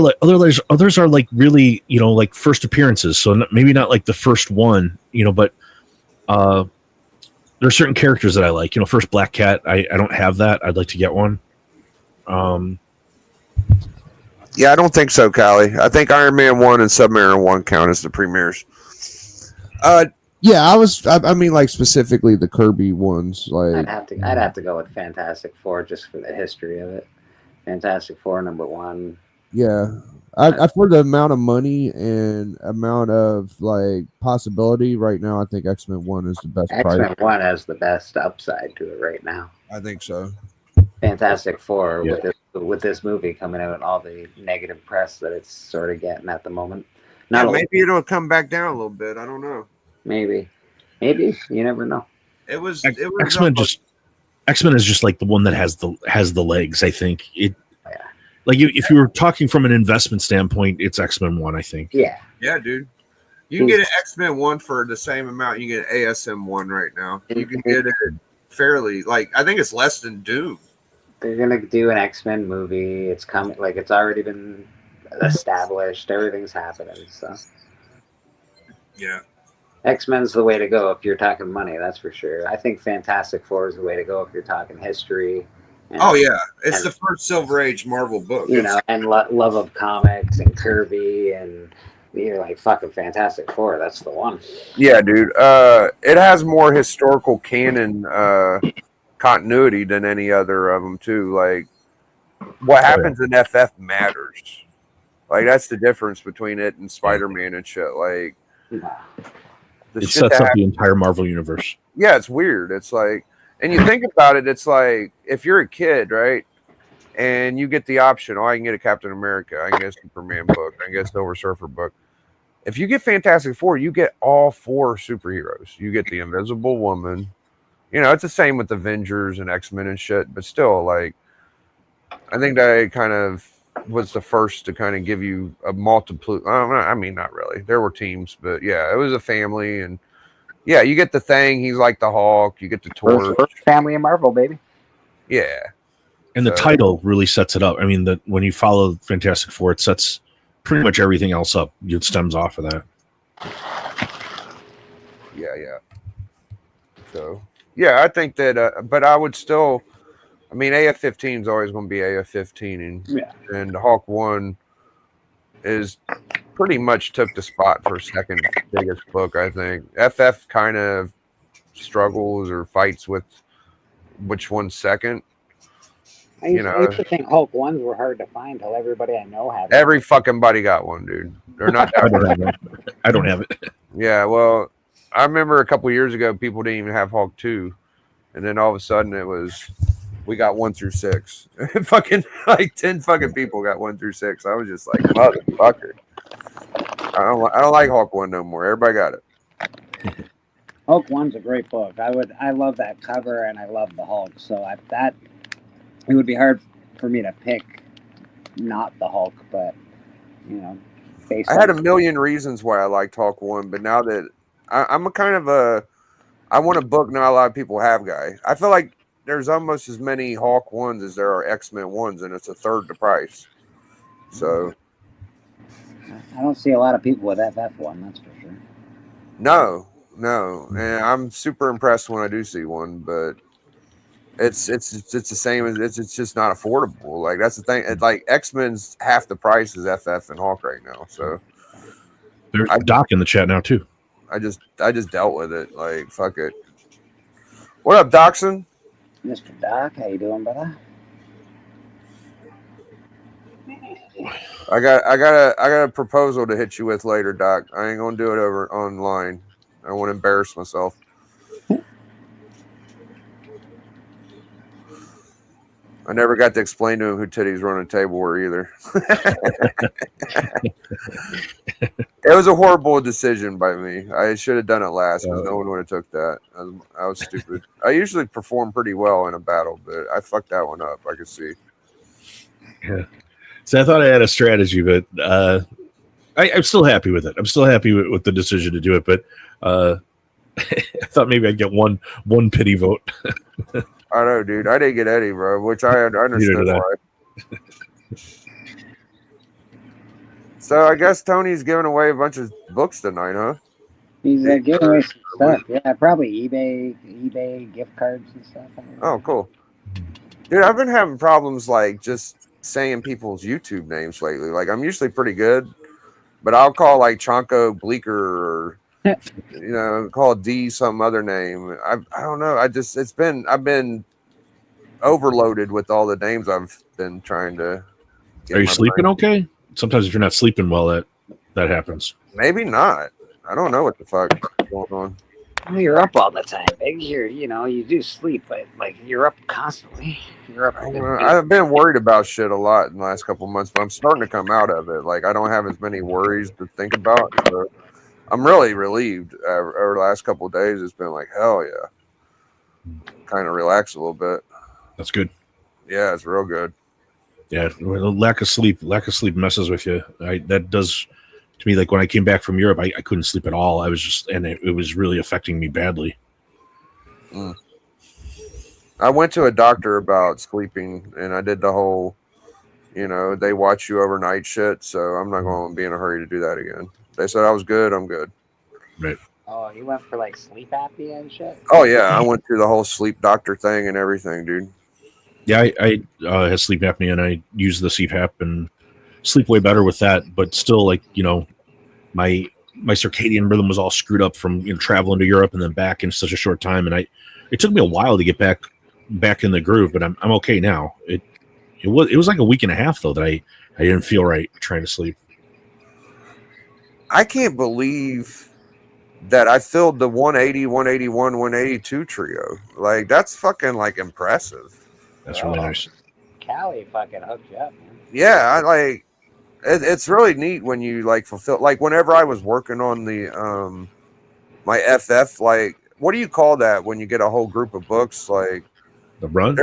like really, like first appearances. So maybe not like the first one, but there are certain characters that I like. First Black Cat. I don't have that. I'd like to get one. Yeah, I don't think so, Callie. I think Iron Man 1 and Submariner 1 count as the premieres. Yeah, I mean, like specifically the Kirby ones. Like I'd have to go with Fantastic Four just for the history of it. Fantastic Four number 1. Yeah, I for the amount of money and amount of like possibility right now, I think X-Men 1 is the best. X-Men 1 has the best upside to it right now. I think so. Fantastic Four with this movie coming out and all the negative press that it's sort of getting at the moment. Maybe it'll come back down a little bit. I don't know. Maybe you never know. It was X-Men X-Men is just like the one that has the legs. I think it. Yeah. Like if you were talking from an investment standpoint, it's X-Men 1. I think. Yeah. Yeah, dude. You can get an X-Men 1 for the same amount you get an ASM 1 right now. You can get it fairly, like, I think it's less than Doom. They're gonna do an X-Men movie. It's coming. Like it's already been established. Everything's happening. So Yeah. X-Men's the way to go if you're talking money. That's for sure. I think Fantastic Four is the way to go if you're talking history. And, Oh yeah, it's the first Silver Age Marvel book. You know, and love of comics and Kirby and you're like fucking Fantastic Four. That's the one. Yeah, dude. It has more historical canon continuity than any other of them too. Like what happens in FF matters. Like that's the difference between it and Spider-Man and shit. Like it sets up the entire Marvel universe. Yeah, it's weird. It's like, and you think about it, it's like if you're a kid, right, and you get the option, oh, I can get a Captain America, I can get a Superman book, I can get a Silver Surfer book. If you get Fantastic Four, you get all 4 superheroes. You get the Invisible Woman. You know, it's the same with Avengers and X-Men and shit, but still, like, I think that kind of was the first to kind of give you a multiple. I mean, not really. There were teams, but yeah, it was a family, and yeah, you get the Thing. He's like the Hulk. You get the Torch. First family of Marvel, baby. Yeah, and the title really sets it up. I mean, when you follow Fantastic Four, it sets pretty much everything else up. It stems off of that. Yeah. So yeah, I think that, but I would still. I mean, AF-15 is always going to be AF-15, and Hawk 1 is pretty much took the spot for second biggest book, I think. FF kind of struggles or fights with which one's second. I used to think Hulk 1s were hard to find until everybody I know had them. Every fucking buddy got one, dude. They're not that I don't have it. Yeah, well, I remember a couple years ago, people didn't even have Hulk 2, and then all of a sudden it was... We got 1 through 6. Fucking like 10 fucking people got 1 through 6. I was just like, motherfucker. I don't like Hulk 1 no more. Everybody got it. Hulk 1's a great book. I love that cover and I love the Hulk. So it would be hard for me to pick not the Hulk, but you know, I had a million reasons why I liked Hulk 1, but now that I'm a kind of I want a book not a lot of people have guy. I feel like there's almost as many Hawk 1s as there are X-Men 1s, and it's a third the price. So I don't see a lot of people with FF1, that's for sure. No. And I'm super impressed when I do see one, but it's the same as it's just not affordable. Like that's the thing. Like X-Men's half the price as FF and Hawk right now. So there's Doc in the chat now too. I just dealt with it. Like fuck it. What up, Docson? Mr. Doc, how you doing, brother? I got a proposal to hit you with later, Doc. I ain't gonna do it over online. I won't embarrass myself. I never got to explain to him who titties were on the table were either. It was a horrible decision by me. I should have done it last because no one would have took that. I was stupid. I usually perform pretty well in a battle, but I fucked that one up. I could see. Yeah. So I thought I had a strategy, but I'm still happy with it. I'm still happy with the decision to do it, but I thought maybe I'd get one pity vote. I know, dude. I didn't get any, bro, which I understood why. So I guess Tony's giving away a bunch of books tonight, huh? He's giving away some stuff. Yeah, probably eBay gift cards and stuff. Oh, cool. Dude, I've been having problems like just saying people's YouTube names lately. Like I'm usually pretty good, but I'll call like Chonko Bleeker or call D some other name. I don't know. I've been overloaded with all the names I've been trying to get. Are you sleeping okay? Sometimes if you're not sleeping well, that happens. Maybe not. I don't know what the fuck is going on. Well, you're up all the time, big. You do sleep, but like you're up constantly. You're up. I've been worried about shit a lot in the last couple of months, but I'm starting to come out of it. Like I don't have as many worries to think about. So I'm really relieved. Over the last couple of days, it's been like hell yeah. kind of relax a little bit. That's good. Yeah, it's real good. Yeah, lack of sleep messes with you. That does to me. Like when I came back from Europe, I couldn't sleep at all. I was just, and it was really affecting me badly. Mm. I went to a doctor about sleeping, and I did the whole, they watch you overnight shit. So I'm not going to be in a hurry to do that again. They said I was good. I'm good. Right. Oh, you went for like sleep apnea and shit? Oh yeah, I went through the whole sleep doctor thing and everything, dude. Yeah, I had sleep apnea, and I use the CPAP and sleep way better with that. But still, like my circadian rhythm was all screwed up from traveling to Europe and then back in such a short time, and it took me a while to get back in the groove. But I'm okay now. It was like a week and a half though that I didn't feel right trying to sleep. I can't believe that I filled the 180, 181, 182 trio. Like that's fucking like impressive. That's really nice. Callie fucking hooked you up, man. Yeah, I like it's really neat when you like fulfill, like whenever I was working on the my FF, like what do you call that when you get a whole group of books? Like the run?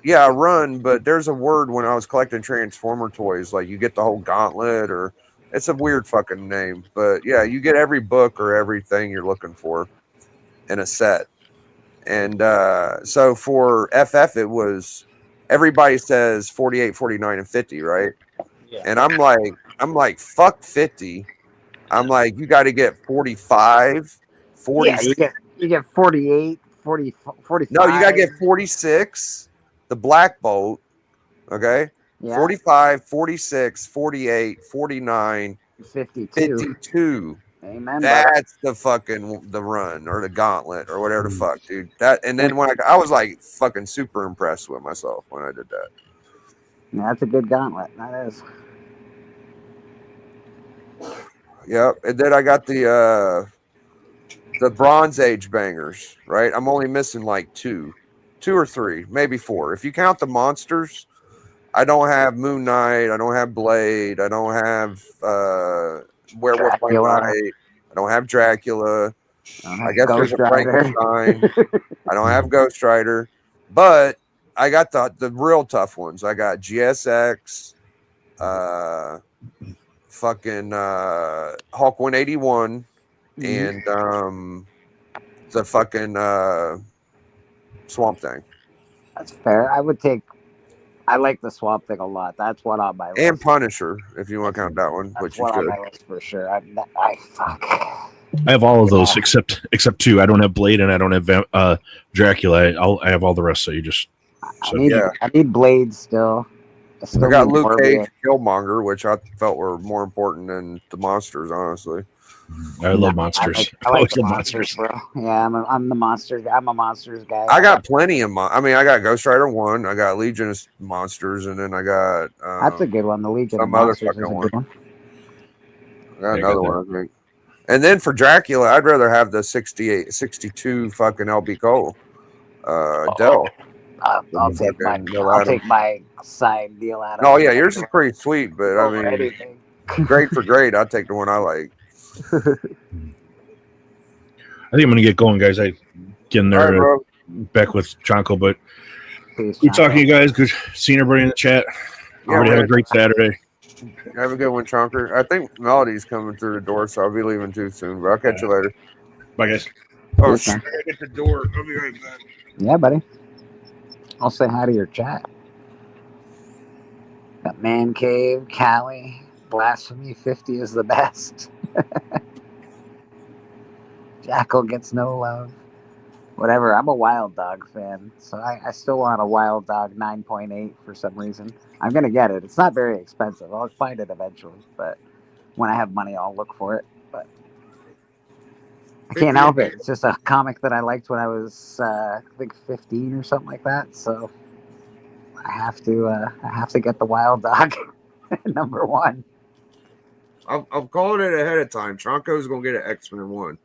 Yeah, a run, but there's a word when I was collecting Transformer toys, like you get the whole gauntlet, or it's a weird fucking name. But yeah, you get every book or everything you're looking for in a set. And so for FF, it was everybody says 48, 49, and 50, right? Yeah. And I'm like, fuck 50. I'm like, you got to get 45, 40. Yeah, you get 48, 40, 45. No, you got to get 46, the Black Bolt, okay? Yeah. 45, 46, 48, 49, 52. 52. Amen. That's the fucking the run or the gauntlet or whatever the fuck, dude. That and then when I was like fucking super impressed with myself when I did that. Yeah, that's a good gauntlet. That is. Yep. And then I got the Bronze Age bangers, right? I'm only missing like two or three, maybe four. If you count the monsters, I don't have Moon Knight, I don't have Blade, I don't have Werewolf by Night, I don't have Dracula. I guess there's a Frankenstein. I don't have Ghost Rider, but I got the real tough ones. I got GSX, fucking Hulk 181, and the fucking Swamp Thing. That's fair. I like the Swamp Thing a lot. That's one on my list. And Punisher, if you want to count that one, That's which you one should. on my list for sure. I have all of those except two. I don't have Blade and I don't have Dracula. I have all the rest. So you just. So, I need Blade still. I got Luke Cage, Killmonger, which I felt were more important than the monsters, honestly. I love monsters. I like the monsters, bro. Yeah, I'm the monster. I'm a monsters guy. I got plenty of I got Ghost Rider 1, I got Legion of Monsters, and then I got that's a good one. The Legion of Monsters is a good one. I got another one, I think. And then for Dracula, I'd rather have the 62 fucking LB Cole. Dell. I'll take my side deal out of it. Oh yeah, yours is pretty sweet, but I mean, grade for grade, I'll take the one I like. I think I'm gonna get going, guys. I get in there back with Chonko, but good talking to you guys. Good seeing everybody in the chat. Already have a great Saturday. Have a good one, Chonker. I think Melody's coming through the door, so I'll be leaving too soon. But I'll catch you later. Bye, guys. Oh shit! I gotta get the door. I'll be right back. Yeah, buddy. I'll say hi to your chat. Got Man Cave, Callie, Blasphemy 50 is the best. Jackal gets no love. Whatever. I'm a Wild Dog fan, so I still want a Wild Dog 9.8 for some reason. I'm gonna get it. It's not very expensive. I'll find it eventually, but when I have money, I'll look for it. But I can't help it. It's just a comic that I liked when I was, I think, 15 or something like that. So I have to get the Wild Dog number one. I've called it ahead of time. Tronco's gonna get an X-Men 1.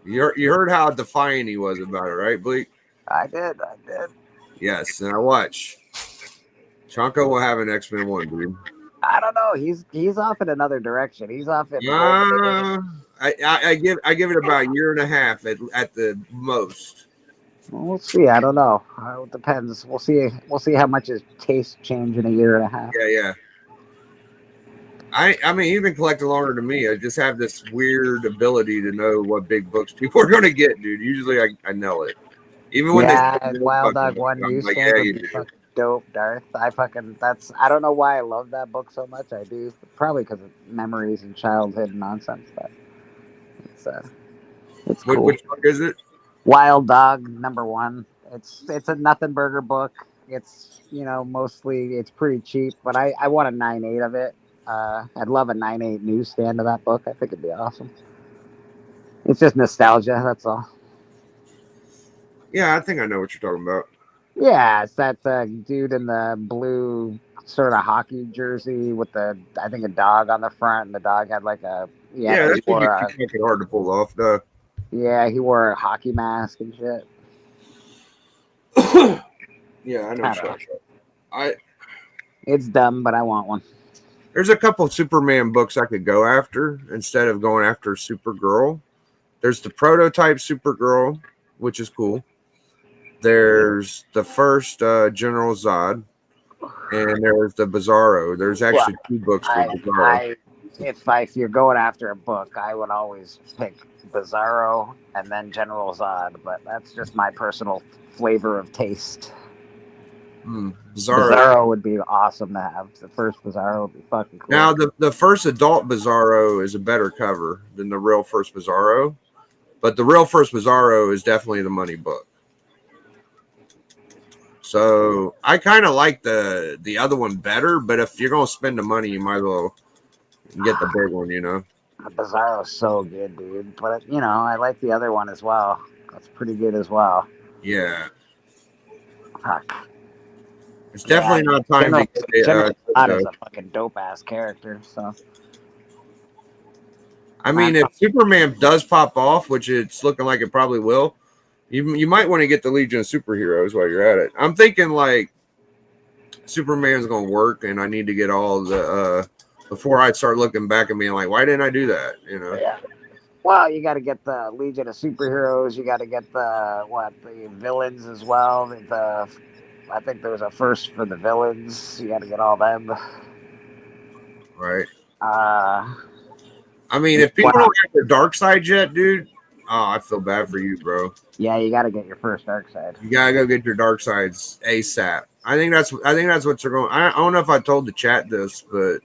You heard how defiant he was about it, right, Bleak? I did. Yes, and I watch. Tronco will have an X-Men 1, dude. I don't know. He's off in another direction. He's off in. I give it about a year and a half at the most. Well, we'll see. I don't know. It depends. We'll see. We'll see how much his taste change in a year and a half. Yeah. I mean, you've been collecting longer than me. I just have this weird ability to know what big books people are going to get, dude. Usually I know it. Even when Yeah, they Wild fucking Dog book, One I'm like, newsstand yeah, would you be do. fucking dope, Darth. I don't know why I love that book so much. I do probably because of memories and childhood nonsense, but it's uh, it's cool. Which book is it? Wild Dog #1. It's a nothing burger book. It's mostly it's pretty cheap, but I want a 9.8 of it. I'd love a 9.8 newsstand of that book. I think it'd be awesome. It's just nostalgia. That's all. Yeah, I think I know what you're talking about. Yeah, it's that dude in the blue sort of hockey jersey with I think a dog on the front, and the dog had like Yeah, that should be fucking hard to pull off, though. he wore a hockey mask and shit. Yeah, I know. I don't know. I It's dumb, but I want one. There's a couple of Superman books I could go after instead of going after Supergirl. There's the prototype Supergirl, which is cool. There's the first General Zod, and there's the Bizarro. There's actually two books for Bizarro. If you're going after a book, I would always pick Bizarro and then General Zod, but that's just my personal flavor of taste. Bizarro would be awesome to have. The first Bizarro would be fucking cool. Now, the first adult Bizarro is a better cover than the real first Bizarro, but the real first Bizarro is definitely the money book. So I kind of like the other one better, but if you're gonna spend the money, you might as well get the big one. Bizarro's so good, dude. But I like the other one as well. That's pretty good as well. Yeah. Fuck. It's definitely not time to get General Zod is a fucking dope ass character. So. I mean, if Superman does pop off, which it's looking like it probably will, you might want to get the Legion of Superheroes while you're at it. I'm thinking like Superman's gonna work, and I need to get all the before I start looking back and being like, why didn't I do that? Yeah. Well, you got to get the Legion of Superheroes. You got to get the villains as well. I think there's a first for the villains. You got to get all them. Right. I mean, if people don't get their dark side yet, dude, I feel bad for you, bro. Yeah, you got to get your first dark side. You gotta go get your dark sides ASAP. I think that's what they're going. I don't know if I told the chat this, but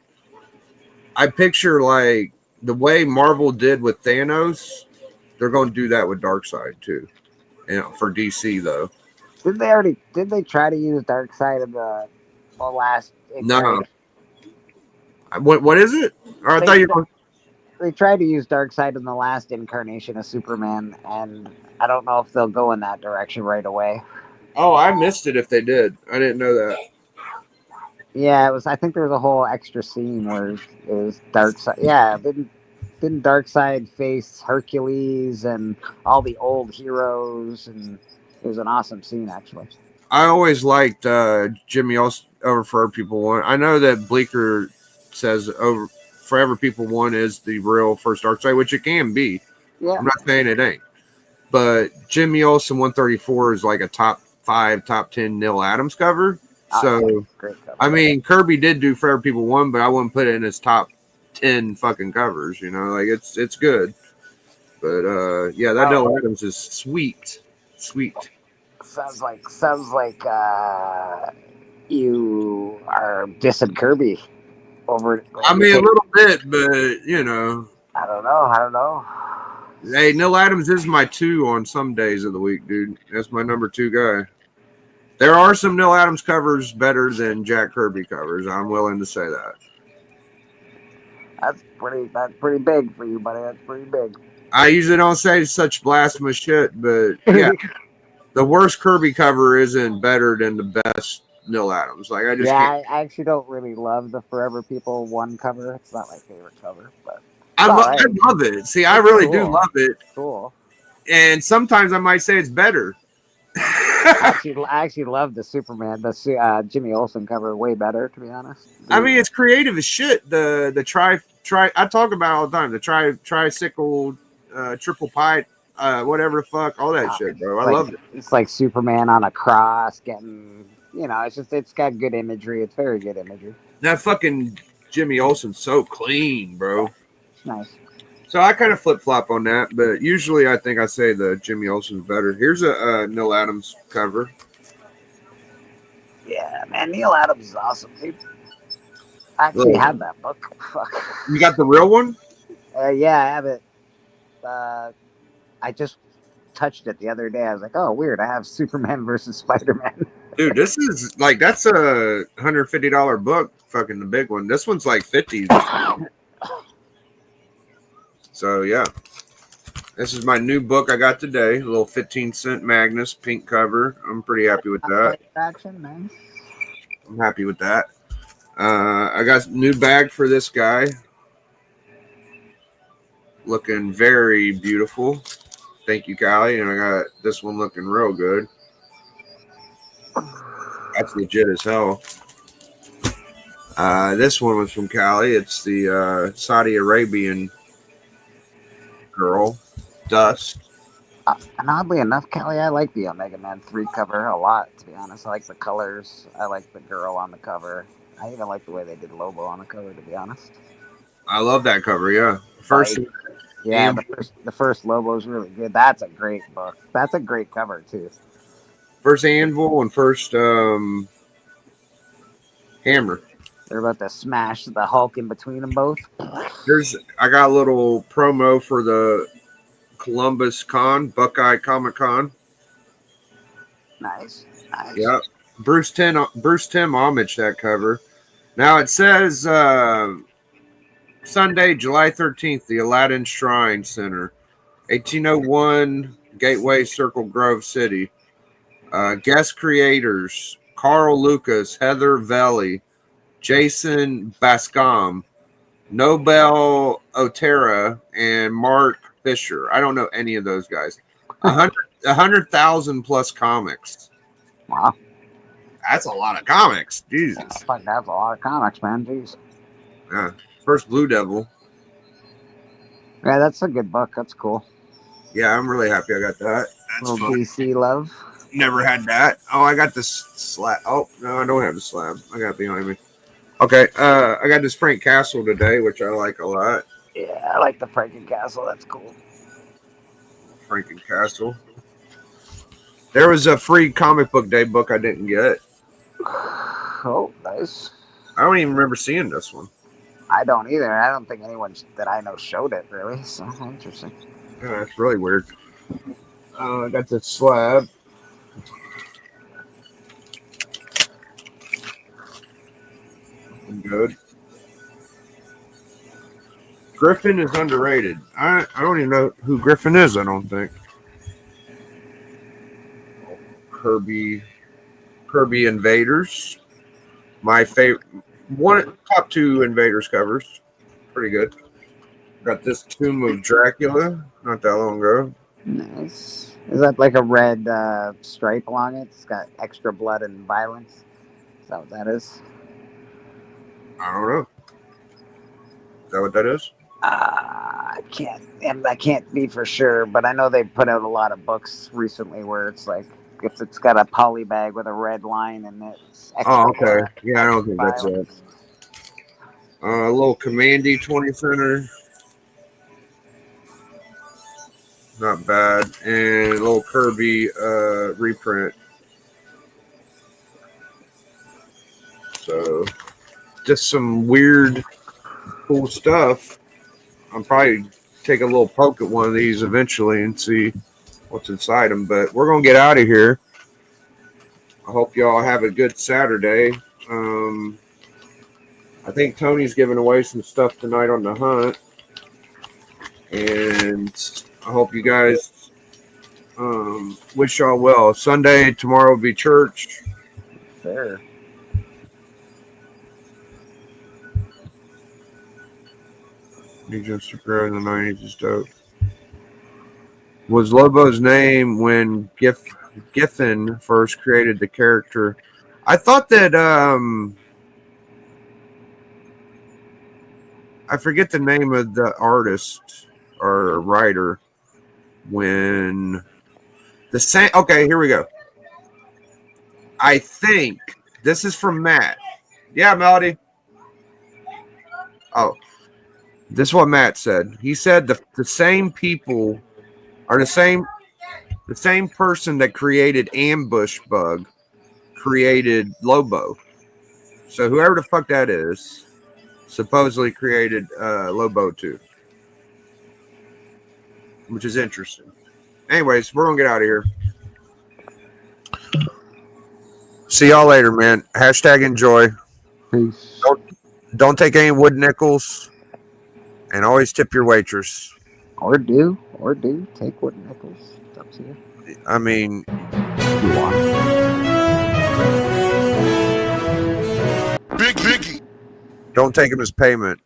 I picture like the way Marvel did with Thanos, they're going to do that with Darkseid too. For DC though. Did they try to use Darkseid in the last? No. What is it? Or I thought you were. They tried to use Darkseid in the last incarnation of Superman, and I don't know if they'll go in that direction right away. Oh, I missed it if they did. I didn't know that. Yeah, it was. I think there was a whole extra scene where it was Darkseid. Yeah, didn't Darkseid face Hercules and all the old heroes, and it was an awesome scene actually. I always liked Jimmy over Forever People One. I know that Bleecker says over Forever People One is the real first Darkseid, which it can be. Yeah. I'm not saying it ain't, but Jimmy Olsen 134 is like a top 5, top 10 Neil Adams cover. So, I mean, Kirby did do Forever People One, but I wouldn't put it in his top 10 fucking covers. Like it's good, but yeah, that Neil Adams is sweet. Sounds like you are dissing Kirby over. I mean, a little bit, but I don't know. Hey, Neil Adams is my 2 on some days of the week, dude. That's my number 2 guy. There are some Neil Adams covers better than Jack Kirby covers. I'm willing to say that. That's pretty big for you, buddy. That's pretty big. I usually don't say such blasphemous shit, but yeah, the worst Kirby cover isn't better than the best Neil Adams. Like I actually don't really love the Forever People One cover. It's not my favorite cover, but I love it. See, I really do love it. Cool. And sometimes I might say it's better. I actually love the Superman, the Jimmy Olsen cover way better, to be honest. I mean, it's creative as shit. The try I talk about it all the time. The tricycle triple pipe whatever the fuck, all that shit, bro. I like, loved it. It's like Superman on a cross getting, it's got good imagery. It's very good imagery. That fucking Jimmy Olsen's so clean, bro. It's nice. So I kind of flip flop on that, but usually I think I say the Jimmy Olsen's better. Here's a Neil Adams cover. Yeah, man, Neil Adams is awesome, dude. I actually have that book. Fuck. You got the real one? Yeah, I have it. I just touched it the other day. I was like, oh, weird. I have Superman versus Spider-Man. Dude, this is like, that's a $150 book. Fucking the big one. This one's like 50. So yeah, this is my new book I got today. A little 15-cent Magnus pink cover. I'm pretty happy with that. Action, man. I'm happy with that. I got a new bag for this guy. Looking very beautiful. Thank you, Callie. And I got this one looking real good. That's legit as hell. This one was from Callie. It's the Saudi Arabian girl, Dust. And oddly enough, Kelly, I like the Omega Man 3 cover a lot, to be honest. I like the colors. I like the girl on the cover. I even like the way they did Lobo on the cover, to be honest. I love that cover, yeah. First, yeah, the first Lobo is really good. That's a great book. That's a great cover, too. First Anvil and first Hammer. They're about to smash the Hulk in between them both. I got a little promo for the Columbus Con, Buckeye Comic Con. Nice. Yeah. Bruce Timm homage that cover. Now it says Sunday, July 13th, the Aladdin Shrine Center, 1801 Gateway Circle Grove City. Guest creators: Carl Lucas, Heather Velli, Jason Bascom, Nobel Otera, and Mark Fisher. I don't know any of those guys. 100,000 plus comics. Wow. That's a lot of comics. Jesus. That's a lot of comics, man. Jeez. Yeah. First Blue Devil. Yeah, that's a good book. That's cool. Yeah, I'm really happy I got that. That's little fun. DC love. Never had that. Oh, I got this slab. Oh, no, I don't have the slab. I got it behind me. Okay, I got this Frank Castle today, which I like a lot. Yeah, I like the Franken Castle. That's cool. Franken Castle. There was a free comic book day book I didn't get. Oh, nice. I don't even remember seeing this one. I don't either. I don't think anyone that I know showed it, really. So interesting. Yeah, that's really weird. I got this slab. Good. Griffin is underrated. I don't even know who Griffin is, I don't think. Kirby Invaders. My favorite top 2 Invaders covers. Pretty good. Got this Tomb of Dracula not that long ago. Nice. Is that like a red stripe along it? It's got extra blood and violence. Is that what that is? I don't know. Is that what that is? I can't be for sure, but I know they put out a lot of books recently where it's like if it's got a poly bag with a red line in it. Oh, okay. Yeah, I don't think that's it. A little Commandy 20 center. Not bad. And a little Kirby reprint. So just some weird, cool stuff. I'll probably take a little poke at one of these eventually and see what's inside them. But we're going to get out of here. I hope y'all have a good Saturday. I think Tony's giving away some stuff tonight on the hunt. And I hope you guys wish y'all well. Sunday, tomorrow will be church. Fair. Just Superhero in the 90s is dope. Was Lobo's name when Giffen first created the character? I thought that I forget the name of the artist or writer. when the same. Okay, here we go. I think this is from Matt. Yeah, Melody. Oh, this is what Matt said. He said the same people are the same person that created Ambush Bug created Lobo. So whoever the fuck that is supposedly created Lobo too, which is interesting. Anyways, we're gonna get out of here. See y'all later, man. Hashtag enjoy. Peace. Don't take any wood nickels, and always tip your waitress. Or do take wood nickels. It's up to you. I mean, You want. Biggie. don't take him as payment.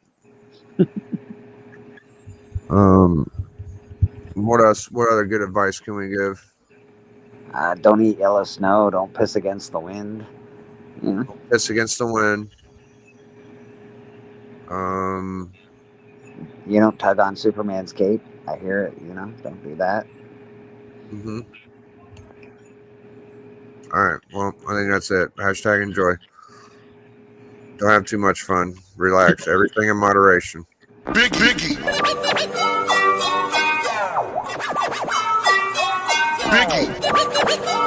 What else? What other good advice can we give? Don't eat yellow snow. Don't piss against the wind. Yeah. Piss against the wind. You don't tug on Superman's cape. I hear it. Don't do that. Mm-hmm. All right. Well, I think that's it. Hashtag enjoy. Don't have too much fun. Relax. Everything in moderation. Biggie. Biggie.